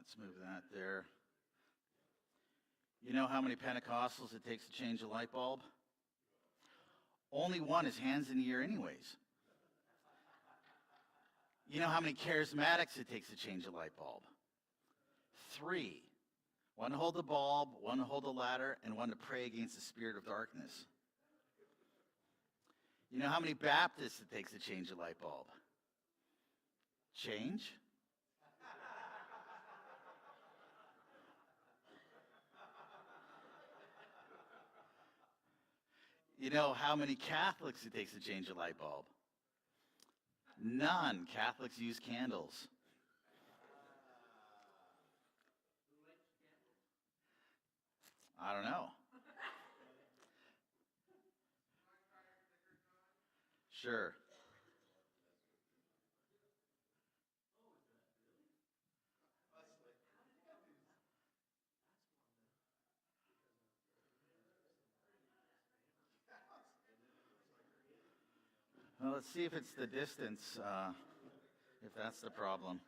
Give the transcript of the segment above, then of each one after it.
Let's move that there. You know how many Pentecostals it takes to change a light bulb? Only one is hands in the air anyways. You know how many charismatics it takes to change a light bulb? 3. One to hold the bulb, one to hold the ladder, and one to pray against the spirit of darkness. You know how many Baptists it takes to change a light bulb? Change? You know how many Catholics it takes to change a light bulb? None. Catholics use candles. I don't know. Sure. Well, let's see if it's the distance, if that's the problem.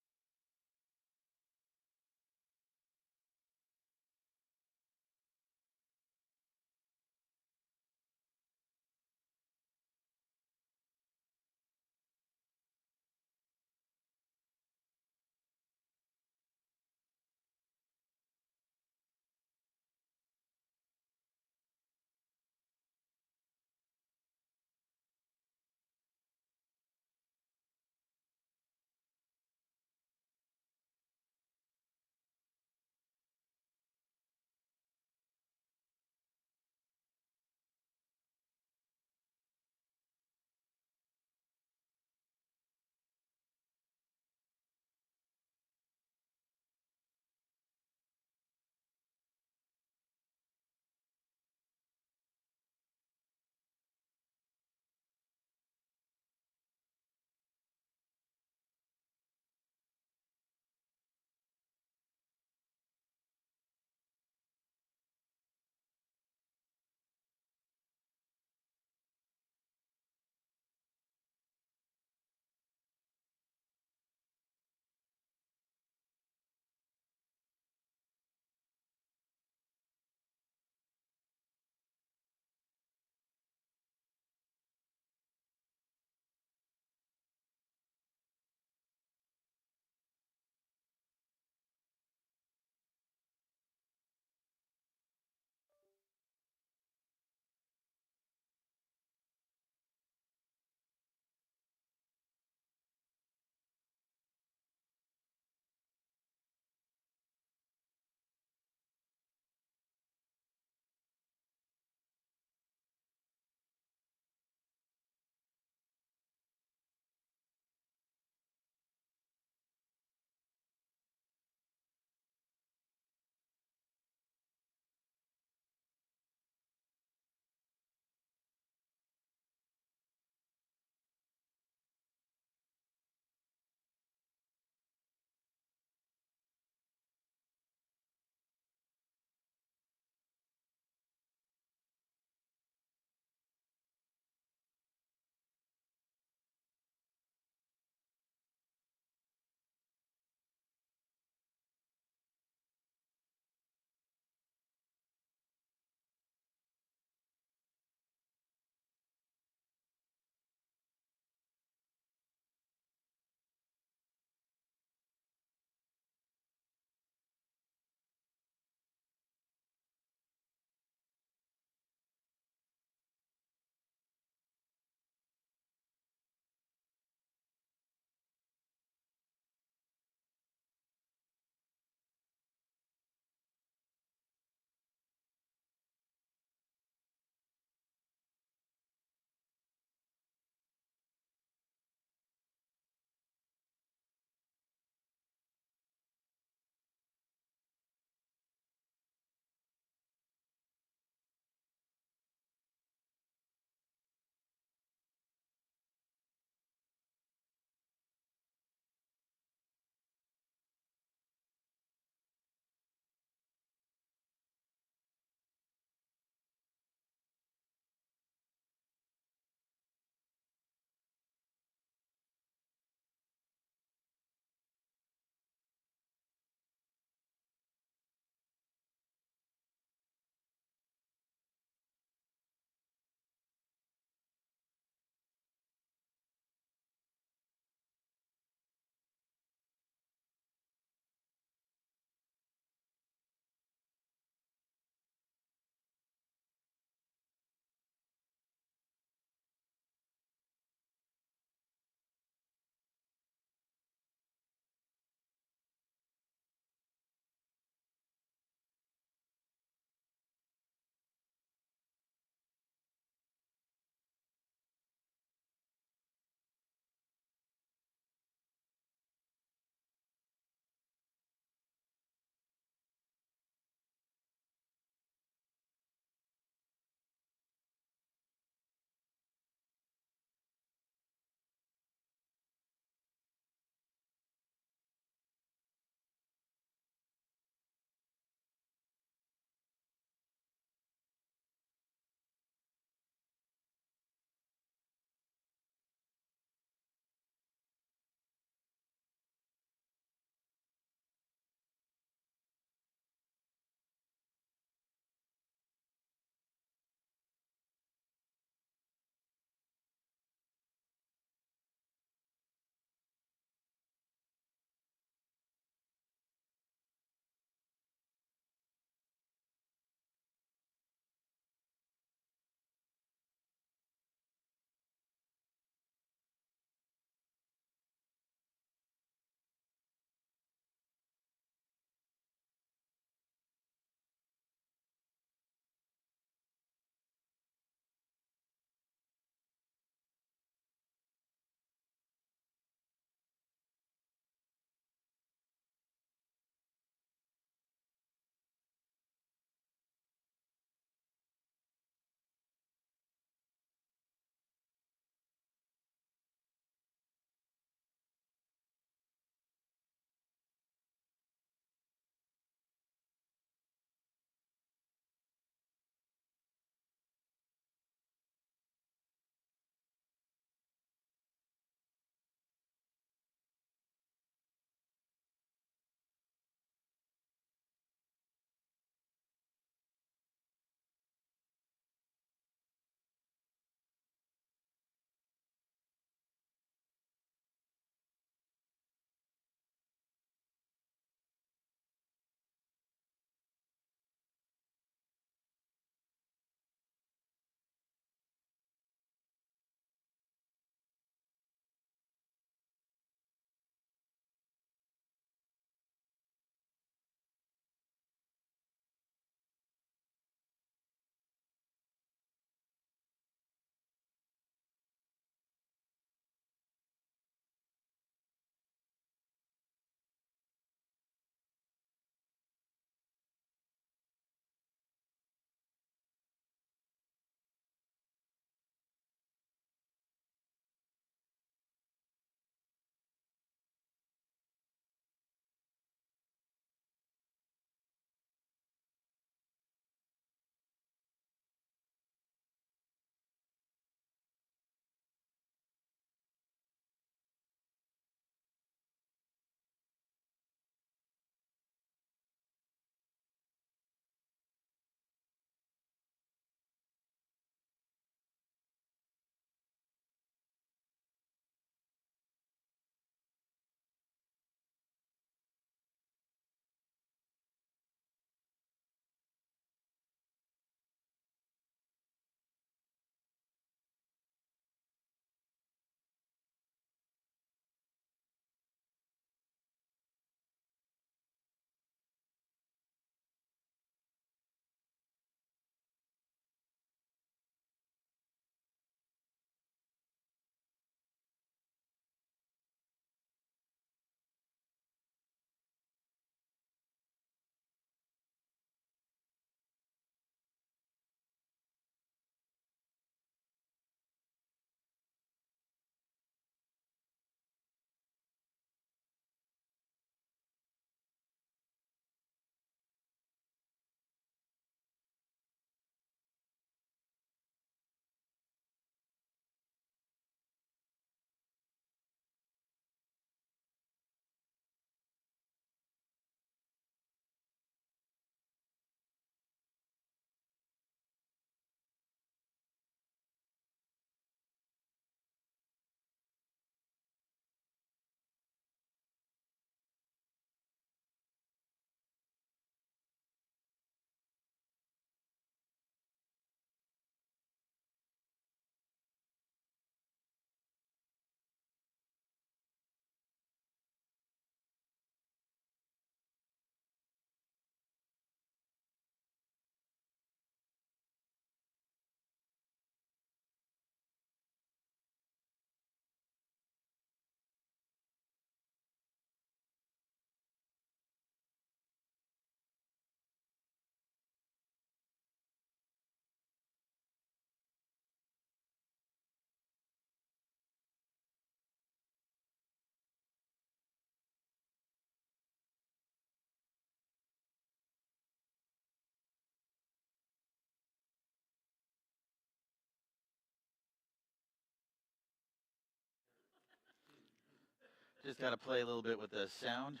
Just got to play a little bit with the sound.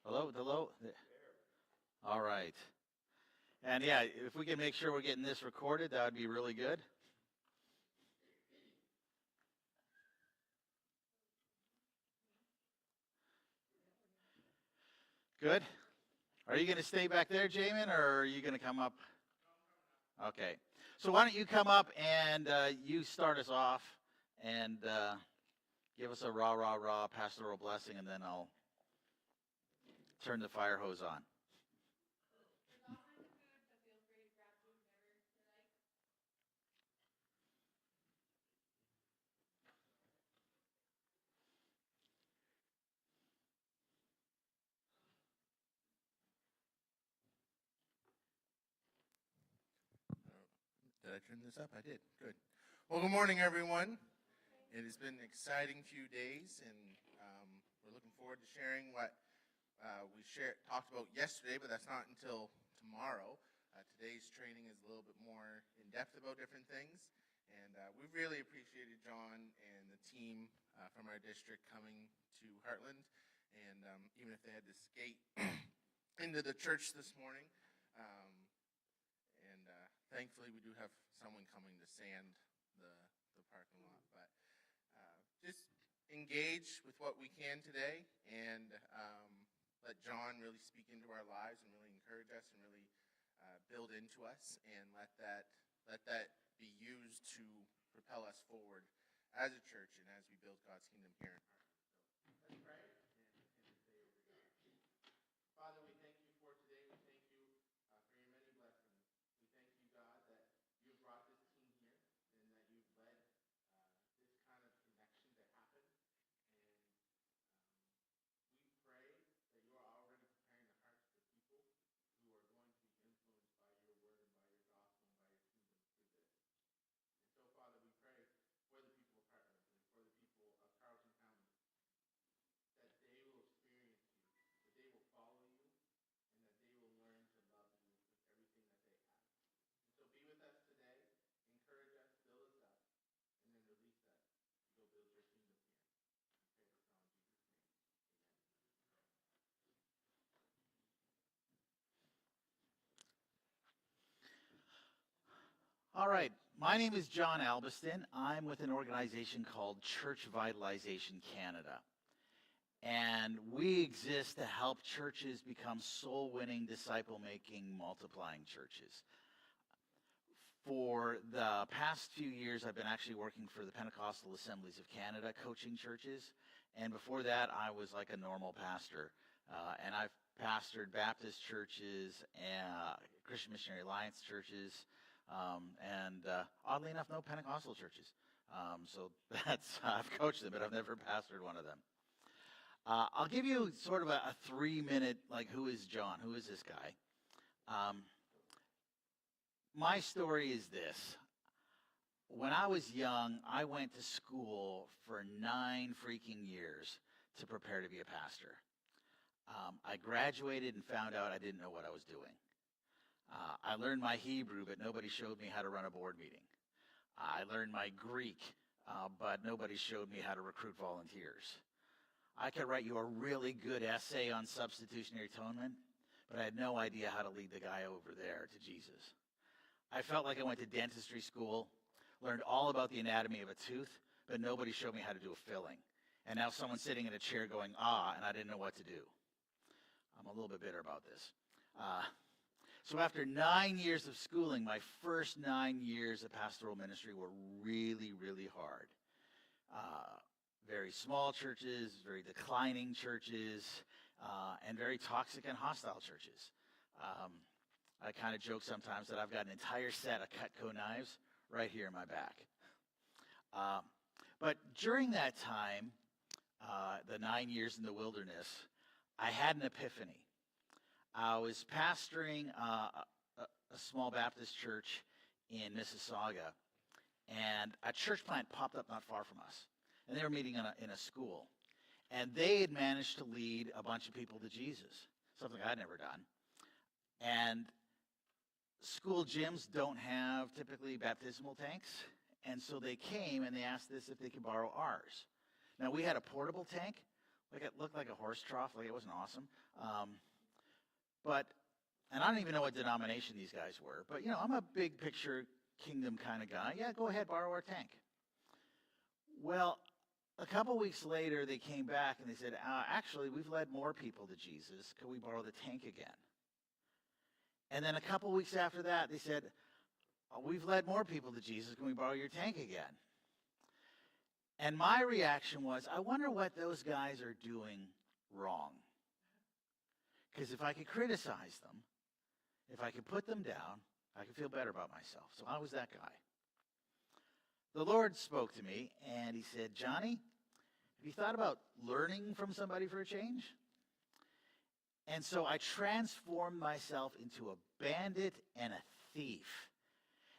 Hello, hello. All right. And yeah, if we can make sure we're getting this recorded, that would be really good. Good. Are you going to stay back there, Jamin, or are you going to come up? Okay. So why don't you come up and you start us off and give us a rah pastoral blessing, and then I'll turn the fire hose on. Did I turn this up? I did. Good. Well, good morning, everyone. It has been an exciting few days, and we're looking forward to sharing what we talked about yesterday, but that's not until tomorrow. Today's training is a little bit more in-depth about different things, and we've really appreciated John and the team from our district coming to Heartland, and even if they had to skate into the church this morning. Thankfully, we do have someone coming to sand the parking lot. But just engage with what we can today, and let John really speak into our lives and really encourage us and really build into us, and let that be used to propel us forward as a church and as we build God's kingdom here in Heartland. So let's pray and say over God. Father, we thank you for today. We thank you for your many blessings. We thank you, God, that you've brought this team here and that you've led this kind of connection to happen. And we pray that you are already preparing the hearts of the people who are going to be influenced by your word and by your gospel and by your kingdom through this. And so, Father, we pray for the people of Heartland and for the people of Carleton County, that they will experience you, that they will follow you, and that they will learn to love you with everything that they have. And so be with us today, encourage us, build us up, and then release us to go build your kingdom here. We pray this all in Jesus' name. Amen. All right. My name is John Albiston. I'm with an organization called Church Vitalization Canada. And we exist to help churches become soul-winning, disciple-making, multiplying churches. For the past few years, I've been actually working for the Pentecostal Assemblies of Canada, coaching churches. And before that, I was like a normal pastor. And I've pastored Baptist churches, Christian Missionary Alliance churches, and oddly enough, no Pentecostal churches. So I've coached them, but I've never pastored one of them. I'll give you sort of a 3-minute, like, who is John? Who is this guy? My story is this. When I was young, I went to school for 9 freaking years to prepare to be a pastor. I graduated and found out I didn't know what I was doing. I learned my Hebrew, but nobody showed me how to run a board meeting. I learned my Greek, but nobody showed me how to recruit volunteers. I could write you a really good essay on substitutionary atonement, but I had no idea how to lead the guy over there to Jesus. I felt like I went to dentistry school, learned all about the anatomy of a tooth, but nobody showed me how to do a filling. And now someone's sitting in a chair going, and I didn't know what to do. I'm a little bit bitter about this. So after 9 years of schooling, my first 9 years of pastoral ministry were really, really hard. Very small churches, very declining churches, and very toxic and hostile churches. I kind of joke sometimes that I've got an entire set of Cutco knives right here in my back. But during that time, the 9 years in the wilderness, I had an epiphany. I was pastoring a small Baptist church in Mississauga, and a church plant popped up not far from us. And they were meeting in a school. And they had managed to lead a bunch of people to Jesus, something I'd never done. And school gyms don't have typically baptismal tanks. And so they came and they asked us if they could borrow ours. Now, we had a portable tank. Like, it looked like a horse trough. Like, it wasn't awesome. And I don't even know what denomination these guys were. But, I'm a big picture kingdom kind of guy. Yeah, go ahead, borrow our tank. Well, a couple weeks later, they came back and they said, actually, we've led more people to Jesus. Could we borrow the tank again? And then a couple weeks after that, they said, we've led more people to Jesus. Can we borrow your tank again? And my reaction was, I wonder what those guys are doing wrong. Because if I could criticize them, if I could put them down, I could feel better about myself. So I was that guy. The Lord spoke to me, and he said, Johnny, have you thought about learning from somebody for a change? And so I transformed myself into a bandit and a thief.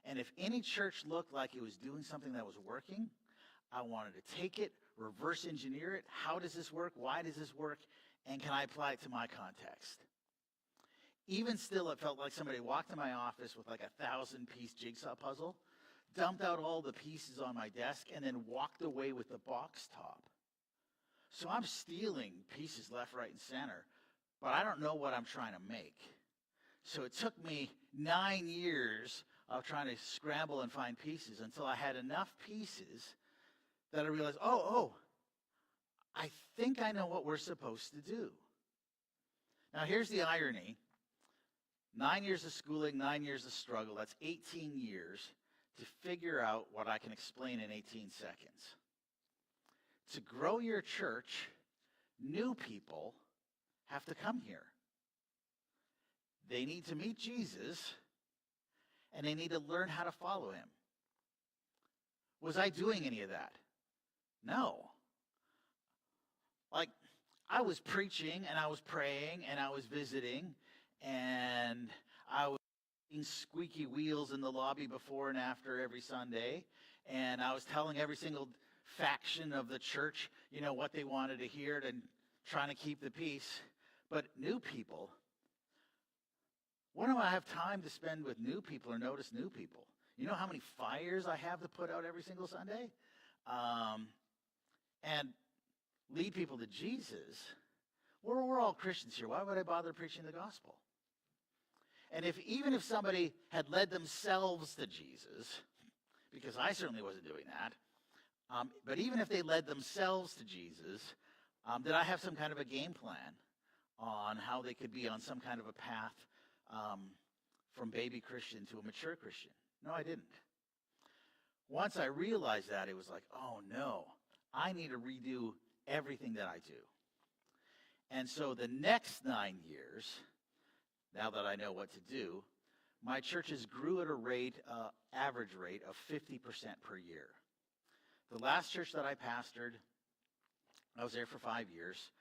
And if any church looked like it was doing something that was working, I wanted to take it, reverse engineer it. How does this work? Why does this work? And can I apply it to my context? Even still, it felt like somebody walked in my office with like a 1,000-piece jigsaw puzzle, dumped out all the pieces on my desk, and then walked away with the box top. So I'm stealing pieces left, right, and center, but I don't know what I'm trying to make. So it took me 9 years of trying to scramble and find pieces until I had enough pieces that I realized, I think I know what we're supposed to do. Now, here's the irony. 9 years of schooling, 9 years of struggle, that's 18 years to figure out what I can explain in 18 seconds. To grow your church, new people have to come here. They need to meet Jesus, and they need to learn how to follow him. Was I doing any of that? No. Like, I was preaching, and I was praying, and I was visiting, and I was eating squeaky wheels in the lobby before and after every Sunday, and I was telling every single faction of the church, what they wanted to hear and trying to keep the peace. But new people, when do I have time to spend with new people or notice new people? You know how many fires I have to put out every single Sunday? And lead people to Jesus. We're all Christians here. Why would I bother preaching the gospel? And even if somebody had led themselves to Jesus, because I certainly wasn't doing that, but even if they led themselves to Jesus, did I have some kind of a game plan on how they could be on some kind of a path from baby Christian to a mature Christian? No, I didn't. Once I realized that, it was like, oh no, I need to redo everything that I do. And so the next 9 years, now that I know what to do, my churches grew at a average rate of 50% per year. The last church that I pastored, I was there for 5 years,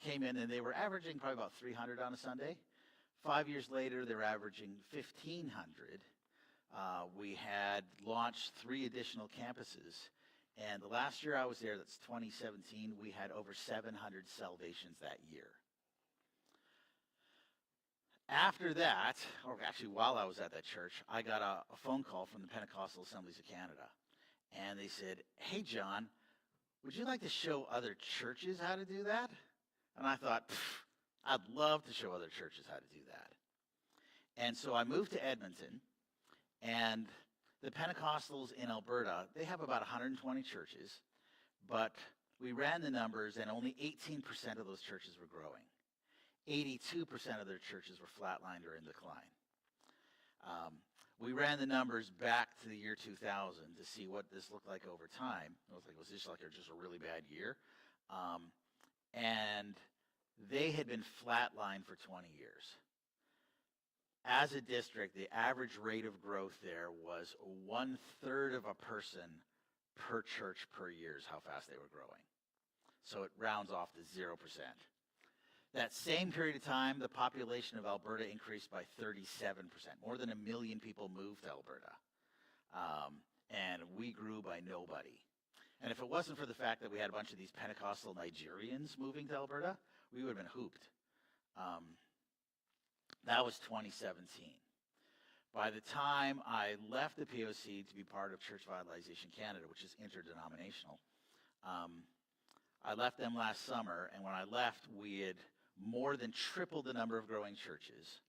came in and they were averaging probably about 300 on a Sunday. 5 years later, they're averaging 1,500. We had launched 3 additional campuses. And the last year I was there, that's 2017, we had over 700 salvations that year. After that, or actually while I was at that church, I got a phone call from the Pentecostal Assemblies of Canada. And they said, hey, John, would you like to show other churches how to do that? And I thought, I'd love to show other churches how to do that. And so I moved to Edmonton, and the Pentecostals in Alberta, they have about 120 churches, but we ran the numbers, and only 18% of those churches were growing. 82% of their churches were flatlined or in decline. We ran the numbers back to the year 2000 to see what this looked like over time. I was like, was this like just a really bad year? And they had been flatlined for 20 years. As a district, the average rate of growth there was 1/3 of a person per church per year is how fast they were growing. So it rounds off to 0%. That same period of time, the population of Alberta increased by 37%. More than 1 million people moved to Alberta. And we grew by nobody. And if it wasn't for the fact that we had a bunch of these Pentecostal Nigerians moving to Alberta, we would have been hooped. That was 2017. By the time I left the POC to be part of Church Vitalization Canada, which is interdenominational, I left them last summer, and when I left, we had more than tripled the number of growing churches.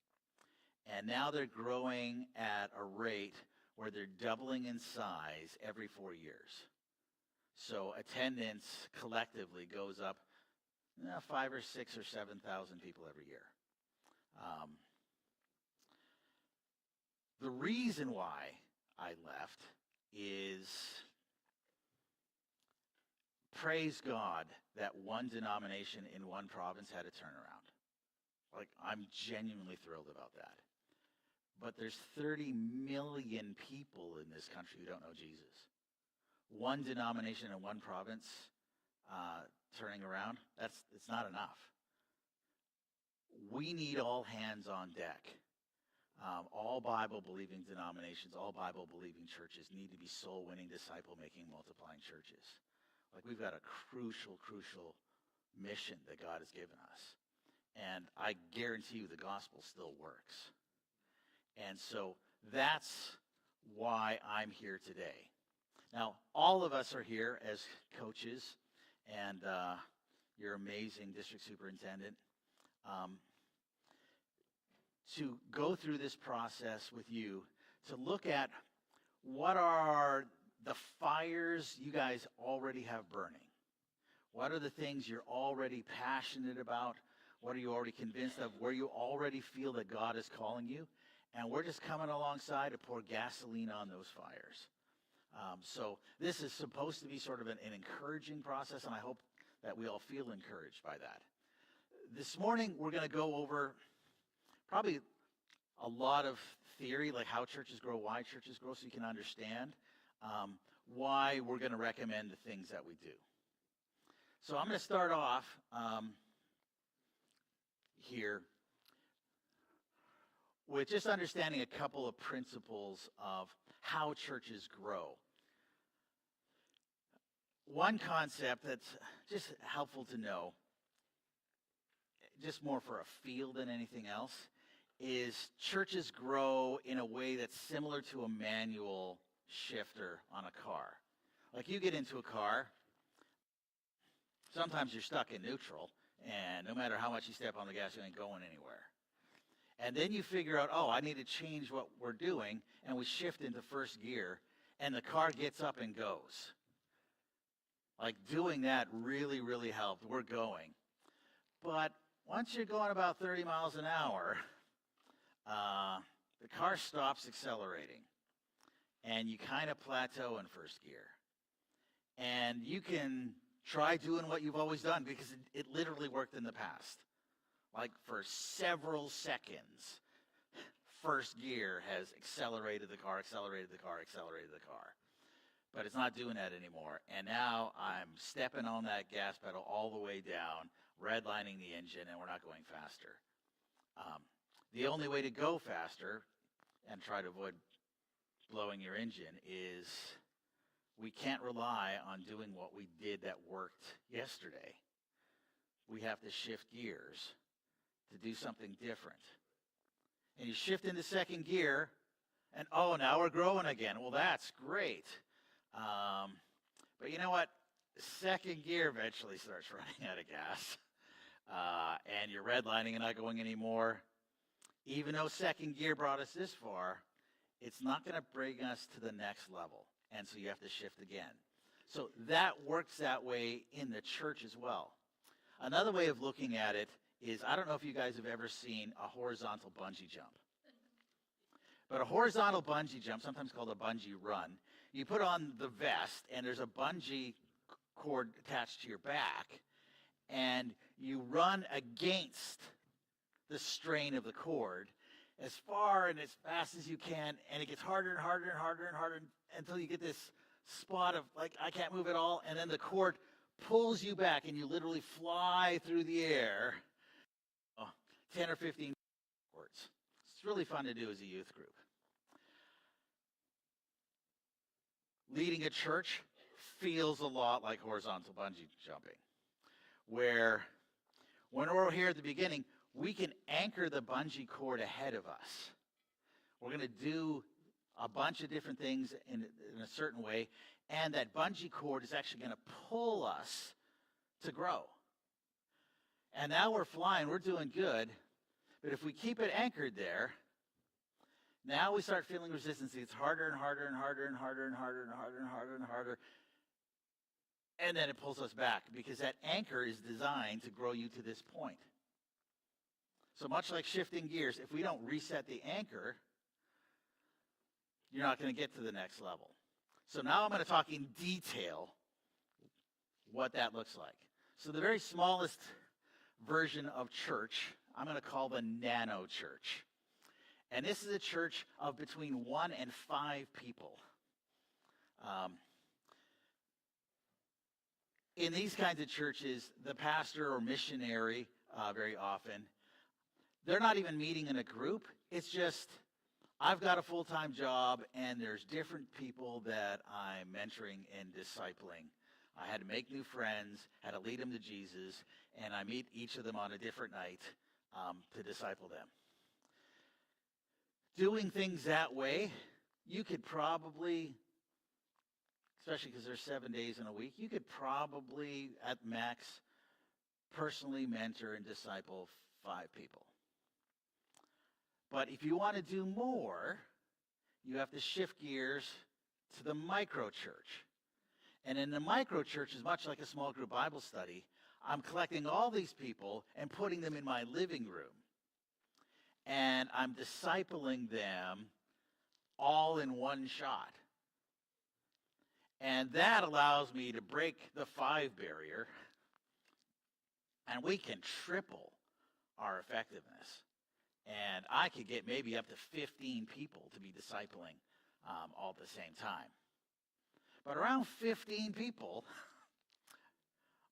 And now they're growing at a rate where they're doubling in size every 4 years. So attendance collectively goes up 5 or 6 or 7,000 people every year. The reason why I left is, praise God that one denomination in one province had a turnaround. Like, I'm genuinely thrilled about that. But there's 30 million people in this country who don't know Jesus. One denomination in one province turning around, it's not enough. We need all hands on deck. All Bible-believing denominations, all Bible-believing churches need to be soul-winning, disciple-making, multiplying churches. Like, we've got a crucial mission that God has given us. And I guarantee you the gospel still works. And so that's why I'm here today. Now, all of us are here as coaches, and your amazing district superintendent, to go through this process with you, to look at what are the fires you guys already have burning. What are the things you're already passionate about? What are you already convinced of? Where you already feel that God is calling you? And we're just coming alongside to pour gasoline on those fires. So this is supposed to be sort of an encouraging process, and I hope that we all feel encouraged by that. This morning, we're going to go over probably a lot of theory, like how churches grow, why churches grow, so you can understand why we're going to recommend the things that we do. So I'm going to start off here with just understanding a couple of principles of how churches grow. One concept that's just helpful to know, just more for a feel than anything else, is churches grow in a way that's similar to a manual shifter on a car. Like, you get into a car, sometimes you're stuck in neutral, and no matter how much you step on the gas, you ain't going anywhere. And then you figure out, I need to change what we're doing, and we shift into first gear, and the car gets up and goes. Like, doing that really, really helped. We're going. But once you're going about 30 miles an hour, the car stops accelerating, and you kind of plateau in first gear. And you can try doing what you've always done, because it literally worked in the past. Like, for several seconds, first gear has accelerated the car. But it's not doing that anymore. And now I'm stepping on that gas pedal all the way down, redlining the engine, and we're not going faster. The only way to go faster and try to avoid blowing your engine is, we can't rely on doing what we did that worked yesterday. We have to shift gears to do something different. And you shift into second gear, and now we're growing again. Well, that's great. But you know what? Second gear eventually starts running out of gas. And you're redlining and not going anymore. Even though second gear brought us this far, it's not going to bring us to the next level. And so you have to shift again. So that works that way in the church as well. Another way of looking at it is, I don't know if you guys have ever seen a horizontal bungee jump. But a horizontal bungee jump, sometimes called a bungee run, you put on the vest, and there's a bungee cord attached to your back, and you run against the strain of the cord as far and as fast as you can, and it gets harder and harder and harder and harder until you get this spot of, like, I can't move at all, and then the cord pulls you back, and you literally fly through the air 10 or 15 backwards. It's really fun to do as a youth group. Leading a church feels a lot like horizontal bungee jumping, where when we're here at the beginning, we can anchor the bungee cord ahead of us. We're going to do a bunch of different things in a certain way, and that bungee cord is actually going to pull us to grow. And now we're flying, we're doing good, but if we keep it anchored there, now we start feeling resistance. It's harder and harder and harder and harder and harder and harder and harder and harder. And then it pulls us back because that anchor is designed to grow you to this point. So much like shifting gears, if we don't reset the anchor, you're not going to get to the next level. So now I'm going to talk in detail what that looks like. So the very smallest version of church, I'm going to call the nano church. And this is a church of between 1 and 5 people. In these kinds of churches, the pastor or missionary, very often, they're not even meeting in a group. It's just, I've got a full-time job, and there's different people that I'm mentoring and discipling. I had to make new friends, had to lead them to Jesus, and I meet each of them on a different night to disciple them. Doing things that way, you could probably, especially because there's 7 days in a week, you could probably, at max, personally mentor and disciple 5 people. But if you want to do more, you have to shift gears to the micro church. And in the micro church is much like a small group Bible study. I'm collecting all these people and putting them in my living room. And I'm discipling them all in one shot. And that allows me to break the 5 barrier, and we can triple our effectiveness. And I could get maybe up to 15 people to be discipling all at the same time. But around 15 people,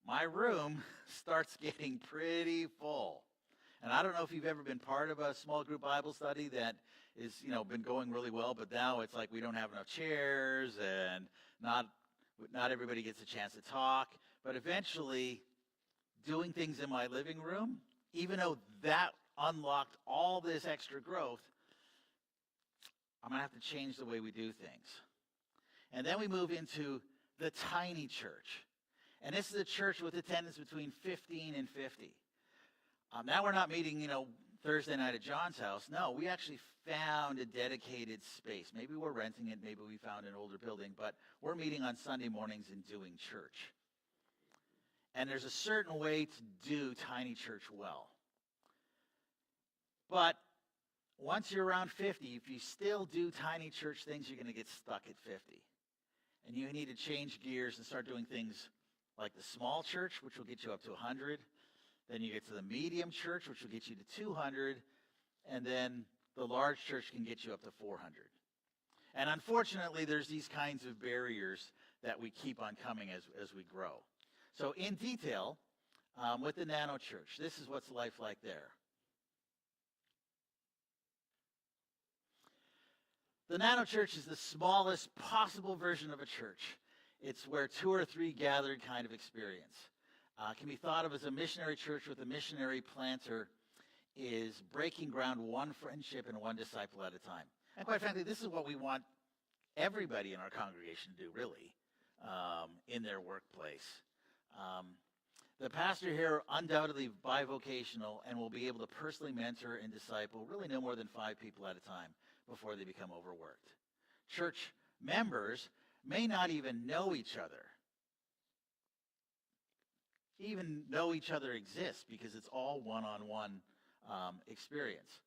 my room starts getting pretty full. And I don't know if you've ever been part of a small group Bible study that is, been going really well, but now it's like we don't have enough chairs and not everybody gets a chance to talk. But eventually, doing things in my living room, even though that unlocked all this extra growth, I'm going to have to change the way we do things. And then we move into the tiny church. And this is a church with attendance between 15 and 50. Now we're not meeting, Thursday night at John's house. No, we actually found a dedicated space. Maybe we're renting it. Maybe we found an older building. But we're meeting on Sunday mornings and doing church. And there's a certain way to do tiny church well. But once you're around 50, if you still do tiny church things, you're going to get stuck at 50. And you need to change gears and start doing things like the small church, which will get you up to 100. Then you get to the medium church, which will get you to 200. And then the large church can get you up to 400. And unfortunately, there's these kinds of barriers that we keep on coming as we grow. So in detail, with the nano church, this is what's life like there. The nano church is the smallest possible version of a church. It's where 2 or 3 gathered kind of experience. Can be thought of as a missionary church with a missionary planter is breaking ground one friendship and one disciple at a time. And quite frankly, this is what we want everybody in our congregation to do, really, in their workplace. The pastor here undoubtedly bivocational and will be able to personally mentor and disciple really no more than 5 people at a time before they become overworked. Church members may not even know each other, even know each other exists because it's all one-on-one experience.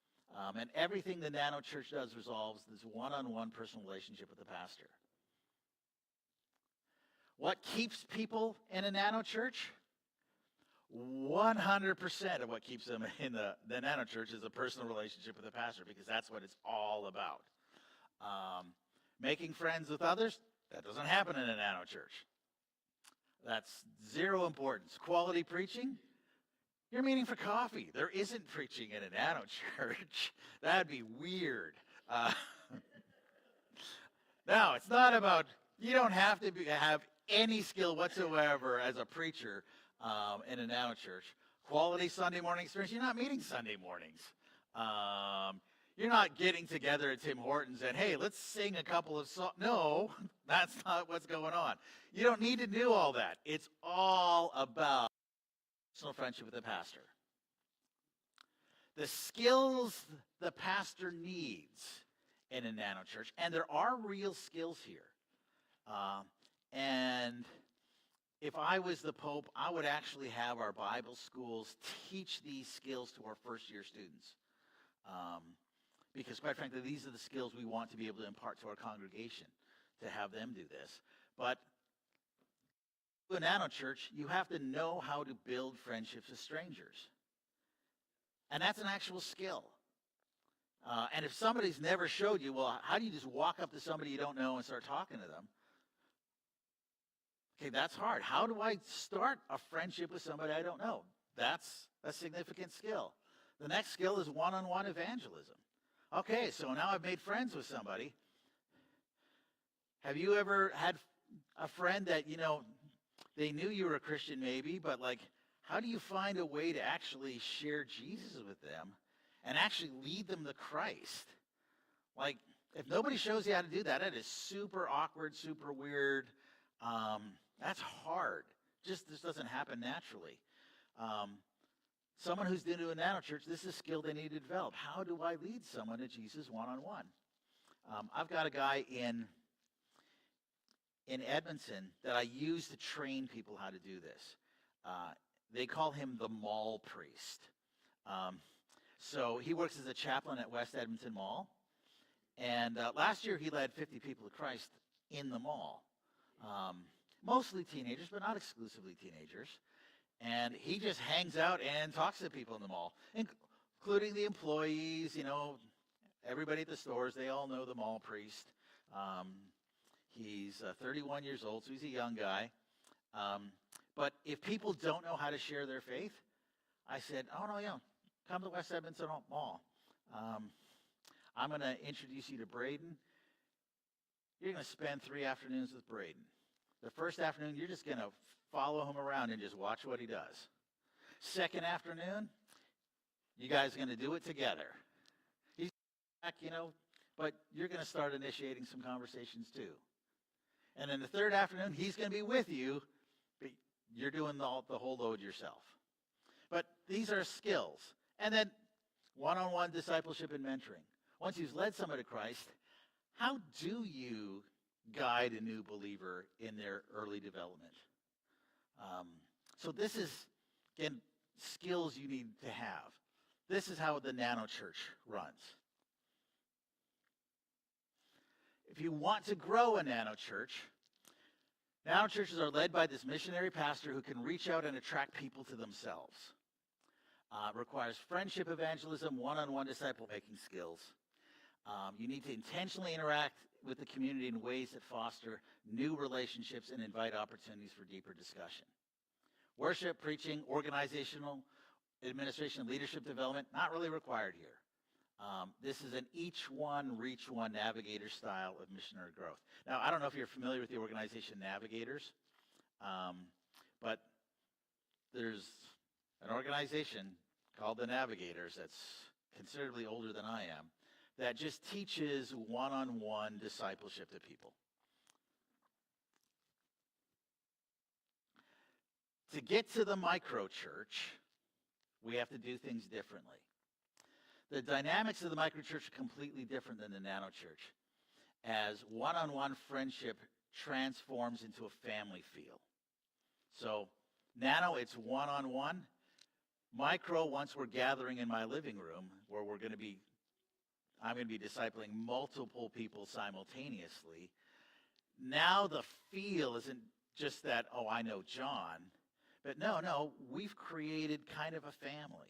And everything the nano church does resolves this one-on-one personal relationship with the pastor. What keeps people in a nano church? 100% of what keeps them in the nano church is a personal relationship with the pastor, because that's what it's all about. Making friends with others, that doesn't happen in a nano church. That's zero importance. Quality preaching, you're meeting for coffee. There isn't preaching in a nano church. That'd be weird. No, it's not about, you don't have to have any skill whatsoever as a preacher in a nano church. Quality Sunday morning experience, you're not meeting Sunday mornings. You're not getting together at Tim Hortons and, hey, let's sing a couple of songs. No, that's not what's going on. You don't need to do all that. It's all about personal friendship with the pastor. The skills the pastor needs in a nano church, and there are real skills here. And if I was the Pope, I would actually have our Bible schools teach these skills to our first-year students. Because quite frankly, these are the skills we want to be able to impart to our congregation, to have them do this. But in a nano church, you have to know how to build friendships with strangers. And that's an actual skill. And if somebody's never showed you, well, how do you just walk up to somebody you don't know and start talking to them? Okay, that's hard. How do I start a friendship with somebody I don't know? That's a significant skill. The next skill is one-on-one evangelism. Okay, so now I've made friends with somebody. Have you ever had a friend that, they knew you were a Christian maybe, but how do you find a way to actually share Jesus with them and actually lead them to Christ? If nobody shows you how to do that, it is super awkward, super weird. That's hard. This doesn't happen naturally. Someone who's new to a nano church, this is a skill they need to develop. How do I lead someone to Jesus one-on-one? I've got a guy in Edmonton that I use to train people how to do this. They call him the mall priest. So he works as a chaplain at West Edmonton Mall. And last year he led 50 people to Christ in the mall. Mostly teenagers, but not exclusively teenagers. And he just hangs out and talks to people in the mall, including the employees, everybody at the stores. They all know the mall priest. He's 31 years old, so he's a young guy. But if people don't know how to share their faith, I said, come to West Edmonton Mall. I'm going to introduce you to Braden. You're going to spend 3 afternoons with Braden. The first afternoon, you're just going to follow him around and just watch what he does. Second afternoon, you guys are going to do it together. He's back, but you're going to start initiating some conversations too. And then the third afternoon, he's going to be with you, but you're doing the whole load yourself. But these are skills. And then one-on-one discipleship and mentoring. Once you've led somebody to Christ, how do you guide a new believer in their early development? So this is, again, skills you need to have. This is how the nano church runs. If you want to grow a nano churches are led by this missionary pastor who can reach out and attract people to themselves. It requires friendship evangelism, one-on-one disciple-making skills. You need to intentionally interact with the community in ways that foster new relationships and invite opportunities for deeper discussion. Worship, preaching, organizational, administration, and leadership development, not really required here. This is an each one, reach one navigator style of missionary growth. Now, I don't know if you're familiar with the organization Navigators, but there's an organization called the Navigators that's considerably older than I am that just teaches one-on-one discipleship to people. To get to the micro-church, we have to do things differently. The dynamics of the micro-church are completely different than the nano-church, as one-on-one friendship transforms into a family feel. So nano, it's one-on-one. Micro, once we're gathering in my living room, where I'm going to be discipling multiple people simultaneously. Now the feel isn't just that, I know John, but no, we've created kind of a family.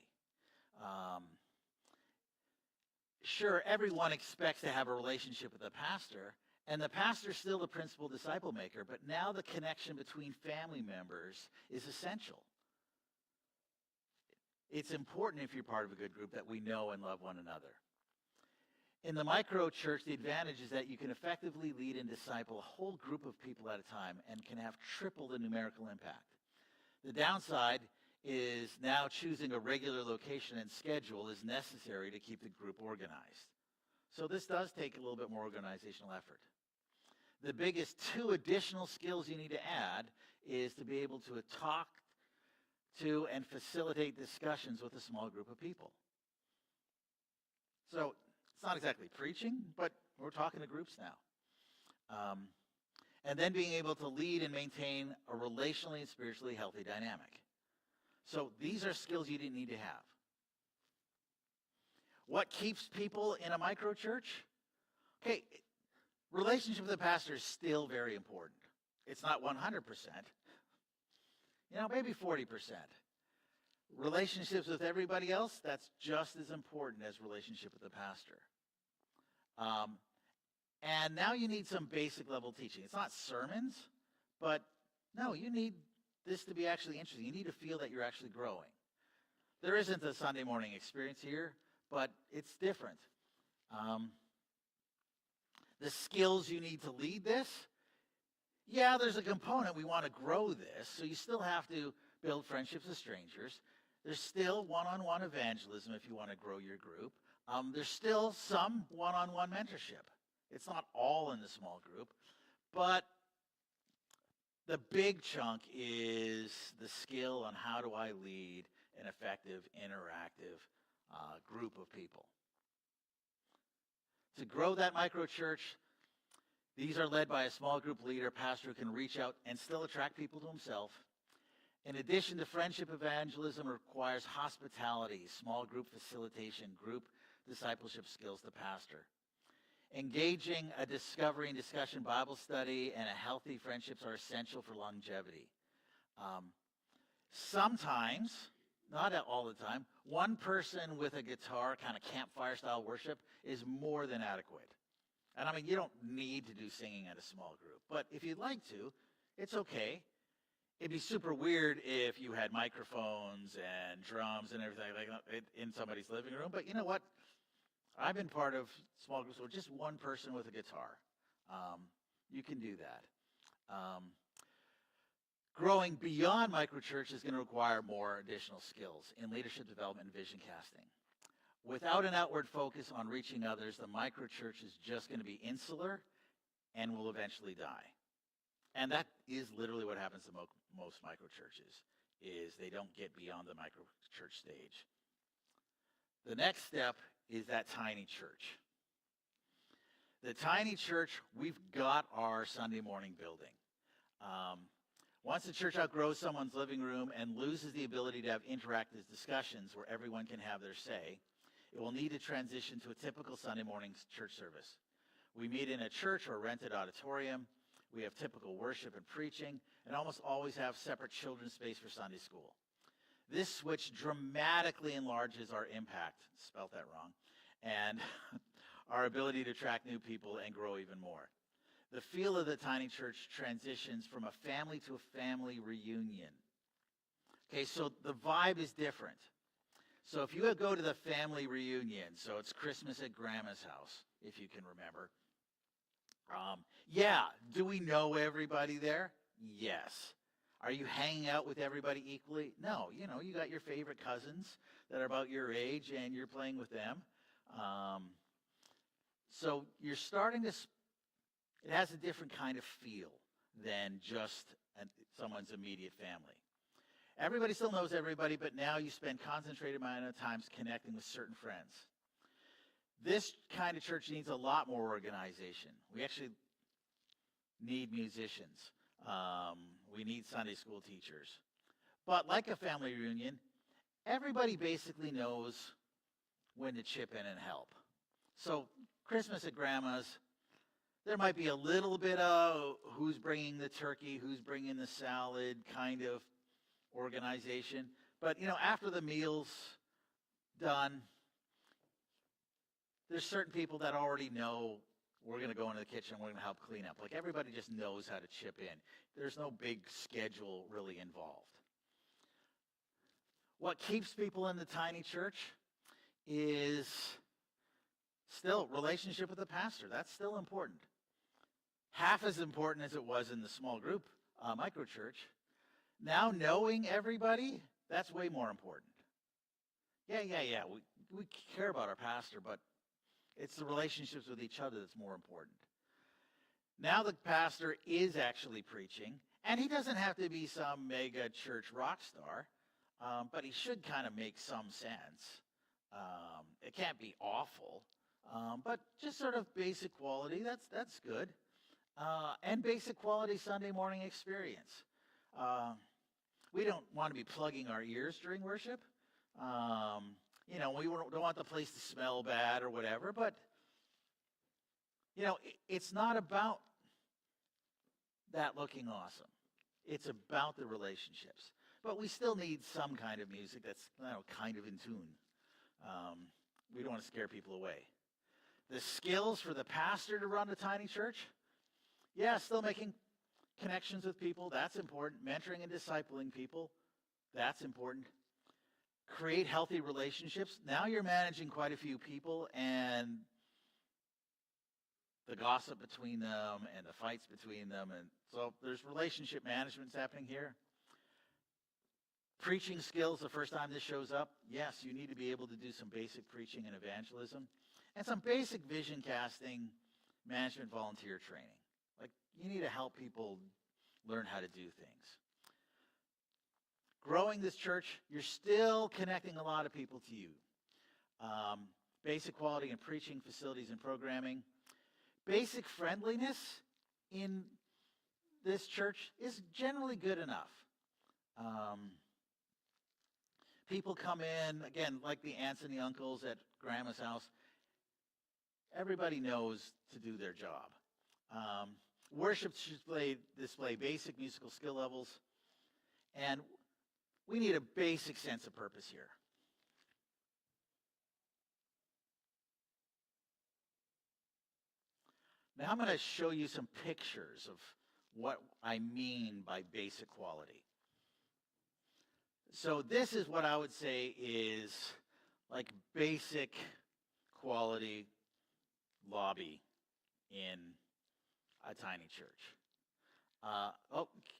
Sure, everyone expects to have a relationship with the pastor, and the pastor's still the principal disciple maker, but now the connection between family members is essential. It's important if you're part of a good group that we know and love one another. In the micro church, the advantage is that you can effectively lead and disciple a whole group of people at a time and can have triple the numerical impact. The downside is now choosing a regular location and schedule is necessary to keep the group organized. So this does take a little bit more organizational effort. The biggest two additional skills you need to add is to be able to talk to and facilitate discussions with a small group of people. So it's not exactly preaching, but we're talking to groups now. And then being able to lead and maintain a relationally and spiritually healthy dynamic. So these are skills you didn't need to have. What keeps people in a micro church? Okay, relationship with the pastor is still very important. It's not 100%. Maybe 40%. Relationships with everybody else, that's just as important as relationship with the pastor. And now you need some basic level teaching. It's not sermons, but no, you need this to be actually interesting. You need to feel that you're actually growing. There isn't a Sunday morning experience here, but it's different. The skills you need to lead this, yeah, there's a component. We want to grow this, so you still have to build friendships with strangers. There's still one-on-one evangelism if you want to grow your group. There's still some one-on-one mentorship. It's not all in the small group, but the big chunk is the skill on how do I lead an effective, interactive group of people. To grow that micro church, these are led by a small group leader, pastor who can reach out and still attract people to himself. In addition to friendship, evangelism requires hospitality, small group facilitation, group discipleship skills to pastor. Engaging a discovery and discussion Bible study and a healthy friendships are essential for longevity. Sometimes, not all the time, one person with a guitar, kind of campfire style worship, is more than adequate. And you don't need to do singing at a small group, but if you'd like to, it's okay. It'd be super weird if you had microphones and drums and everything like that in somebody's living room, but you know what? I've been part of small groups with just one person with a guitar. You can do that. Growing beyond microchurch is going to require more additional skills in leadership development and vision casting. Without an outward focus on reaching others, the microchurch is just going to be insular and will eventually die. And that is literally what happens to most microchurches, is they don't get beyond the microchurch stage. The next step is that tiny church. The tiny church, we've got our Sunday morning building. Once the church outgrows someone's living room and loses the ability to have interactive discussions where everyone can have their say, it will need to transition to a typical Sunday morning church service. We meet in a church or rented auditorium. We have typical worship and preaching, and almost always have separate children's space for Sunday school. This switch dramatically enlarges our impact, spelt that wrong, and our ability to attract new people and grow even more. The feel of the tiny church transitions from a family to a family reunion. Okay, so the vibe is different. So if you go to the family reunion, so it's Christmas at Grandma's house, if you can remember. Do we know everybody there? Yes. Are you hanging out with everybody equally? No. You got your favorite cousins that are about your age, and you're playing with them. So you're starting to, it has a different kind of feel than just someone's immediate family. Everybody still knows everybody, but now you spend concentrated amount of times connecting with certain friends. This kind of church needs a lot more organization. We actually need musicians. We need Sunday school teachers. But like a family reunion, everybody basically knows when to chip in and help. So Christmas at Grandma's, there might be a little bit of who's bringing the turkey, who's bringing the salad kind of organization. But, after the meal's done, there's certain people that already know we're going to go into the kitchen, we're going to help clean up. Like, everybody just knows how to chip in. There's no big schedule really involved. What keeps people in the tiny church is still relationship with the pastor. That's still important. Half as important as it was in the small group, microchurch. Now knowing everybody, that's way more important. Yeah. We care about our pastor, but It's the relationships with each other that's more important. Now the pastor is actually preaching, and he doesn't have to be some mega church rock star, but he should kind of make some sense. It can't be awful, but just sort of basic quality, that's good. And basic quality Sunday morning experience. We don't want to be plugging our ears during worship. We don't want the place to smell bad or whatever, but, it's not about that looking awesome. It's about the relationships. But we still need some kind of music that's kind of in tune. We don't want to scare people away. The skills for the pastor to run a tiny church, still making connections with people, that's important. Mentoring and discipling people, that's important. Create healthy relationships. Now you're managing quite a few people, and the gossip between them and the fights between them. And so there's relationship management happening here. Preaching skills, the first time this shows up, yes, you need to be able to do some basic preaching and evangelism, and some basic vision casting, management volunteer training. Like, you need to help people learn how to do things. Growing this church, you're still connecting a lot of people to you. Basic quality in preaching, facilities, and programming. Basic friendliness in this church is generally good enough. People come in, again, like the aunts and the uncles at grandma's house. Everybody knows to do their job. Worship should display basic musical skill levels, and we need a basic sense of purpose here. Now I'm going to show you some pictures of what I mean by basic quality. So this is what I would say is like basic quality lobby in a tiny church.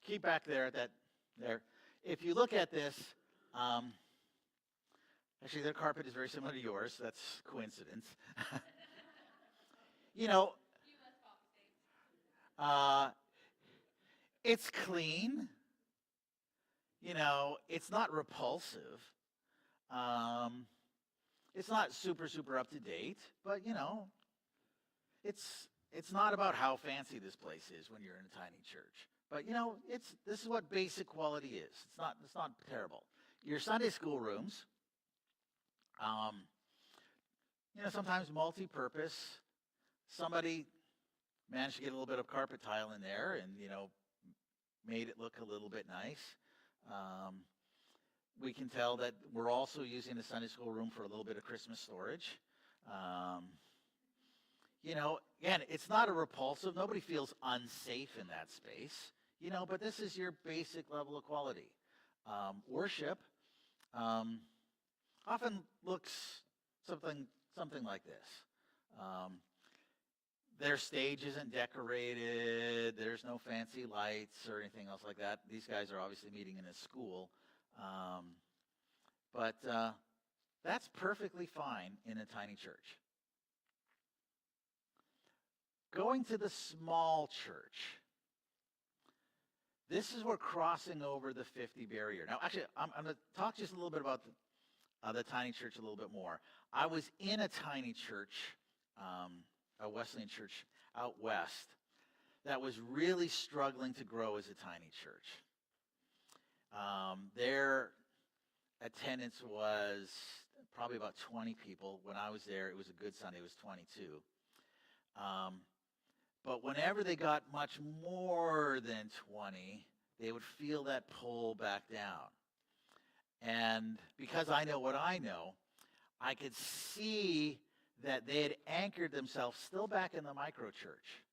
Keep back there. There. If you look at this, actually their carpet is very similar to yours. That's coincidence. It's clean. It's not repulsive. It's not super, super up to date, but it's not about how fancy this place is when you're in a tiny church. But this is what basic quality is. It's not terrible. Your Sunday school rooms, sometimes multi-purpose. Somebody managed to get a little bit of carpet tile in there and made it look a little bit nice. We can tell that we're also using the Sunday school room for a little bit of Christmas storage. Again, it's not a repulsive. Nobody feels unsafe in that space. But this is your basic level of quality. Worship often looks something like this. Their stage isn't decorated. There's no fancy lights or anything else like that. These guys are obviously meeting in a school. But that's perfectly fine in a tiny church. Going to the small church. This is where crossing over the 50 barrier. Now, actually, I'm going to talk just a little bit about the tiny church a little bit more. I was in a tiny church, a Wesleyan church out west, that was really struggling to grow as a tiny church. Their attendance was probably about 20 people. When I was there, it was a good Sunday, it was 22. But whenever they got much more than 20, they would feel that pull back down. And because I know what I know, I could see that they had anchored themselves still back in the micro church.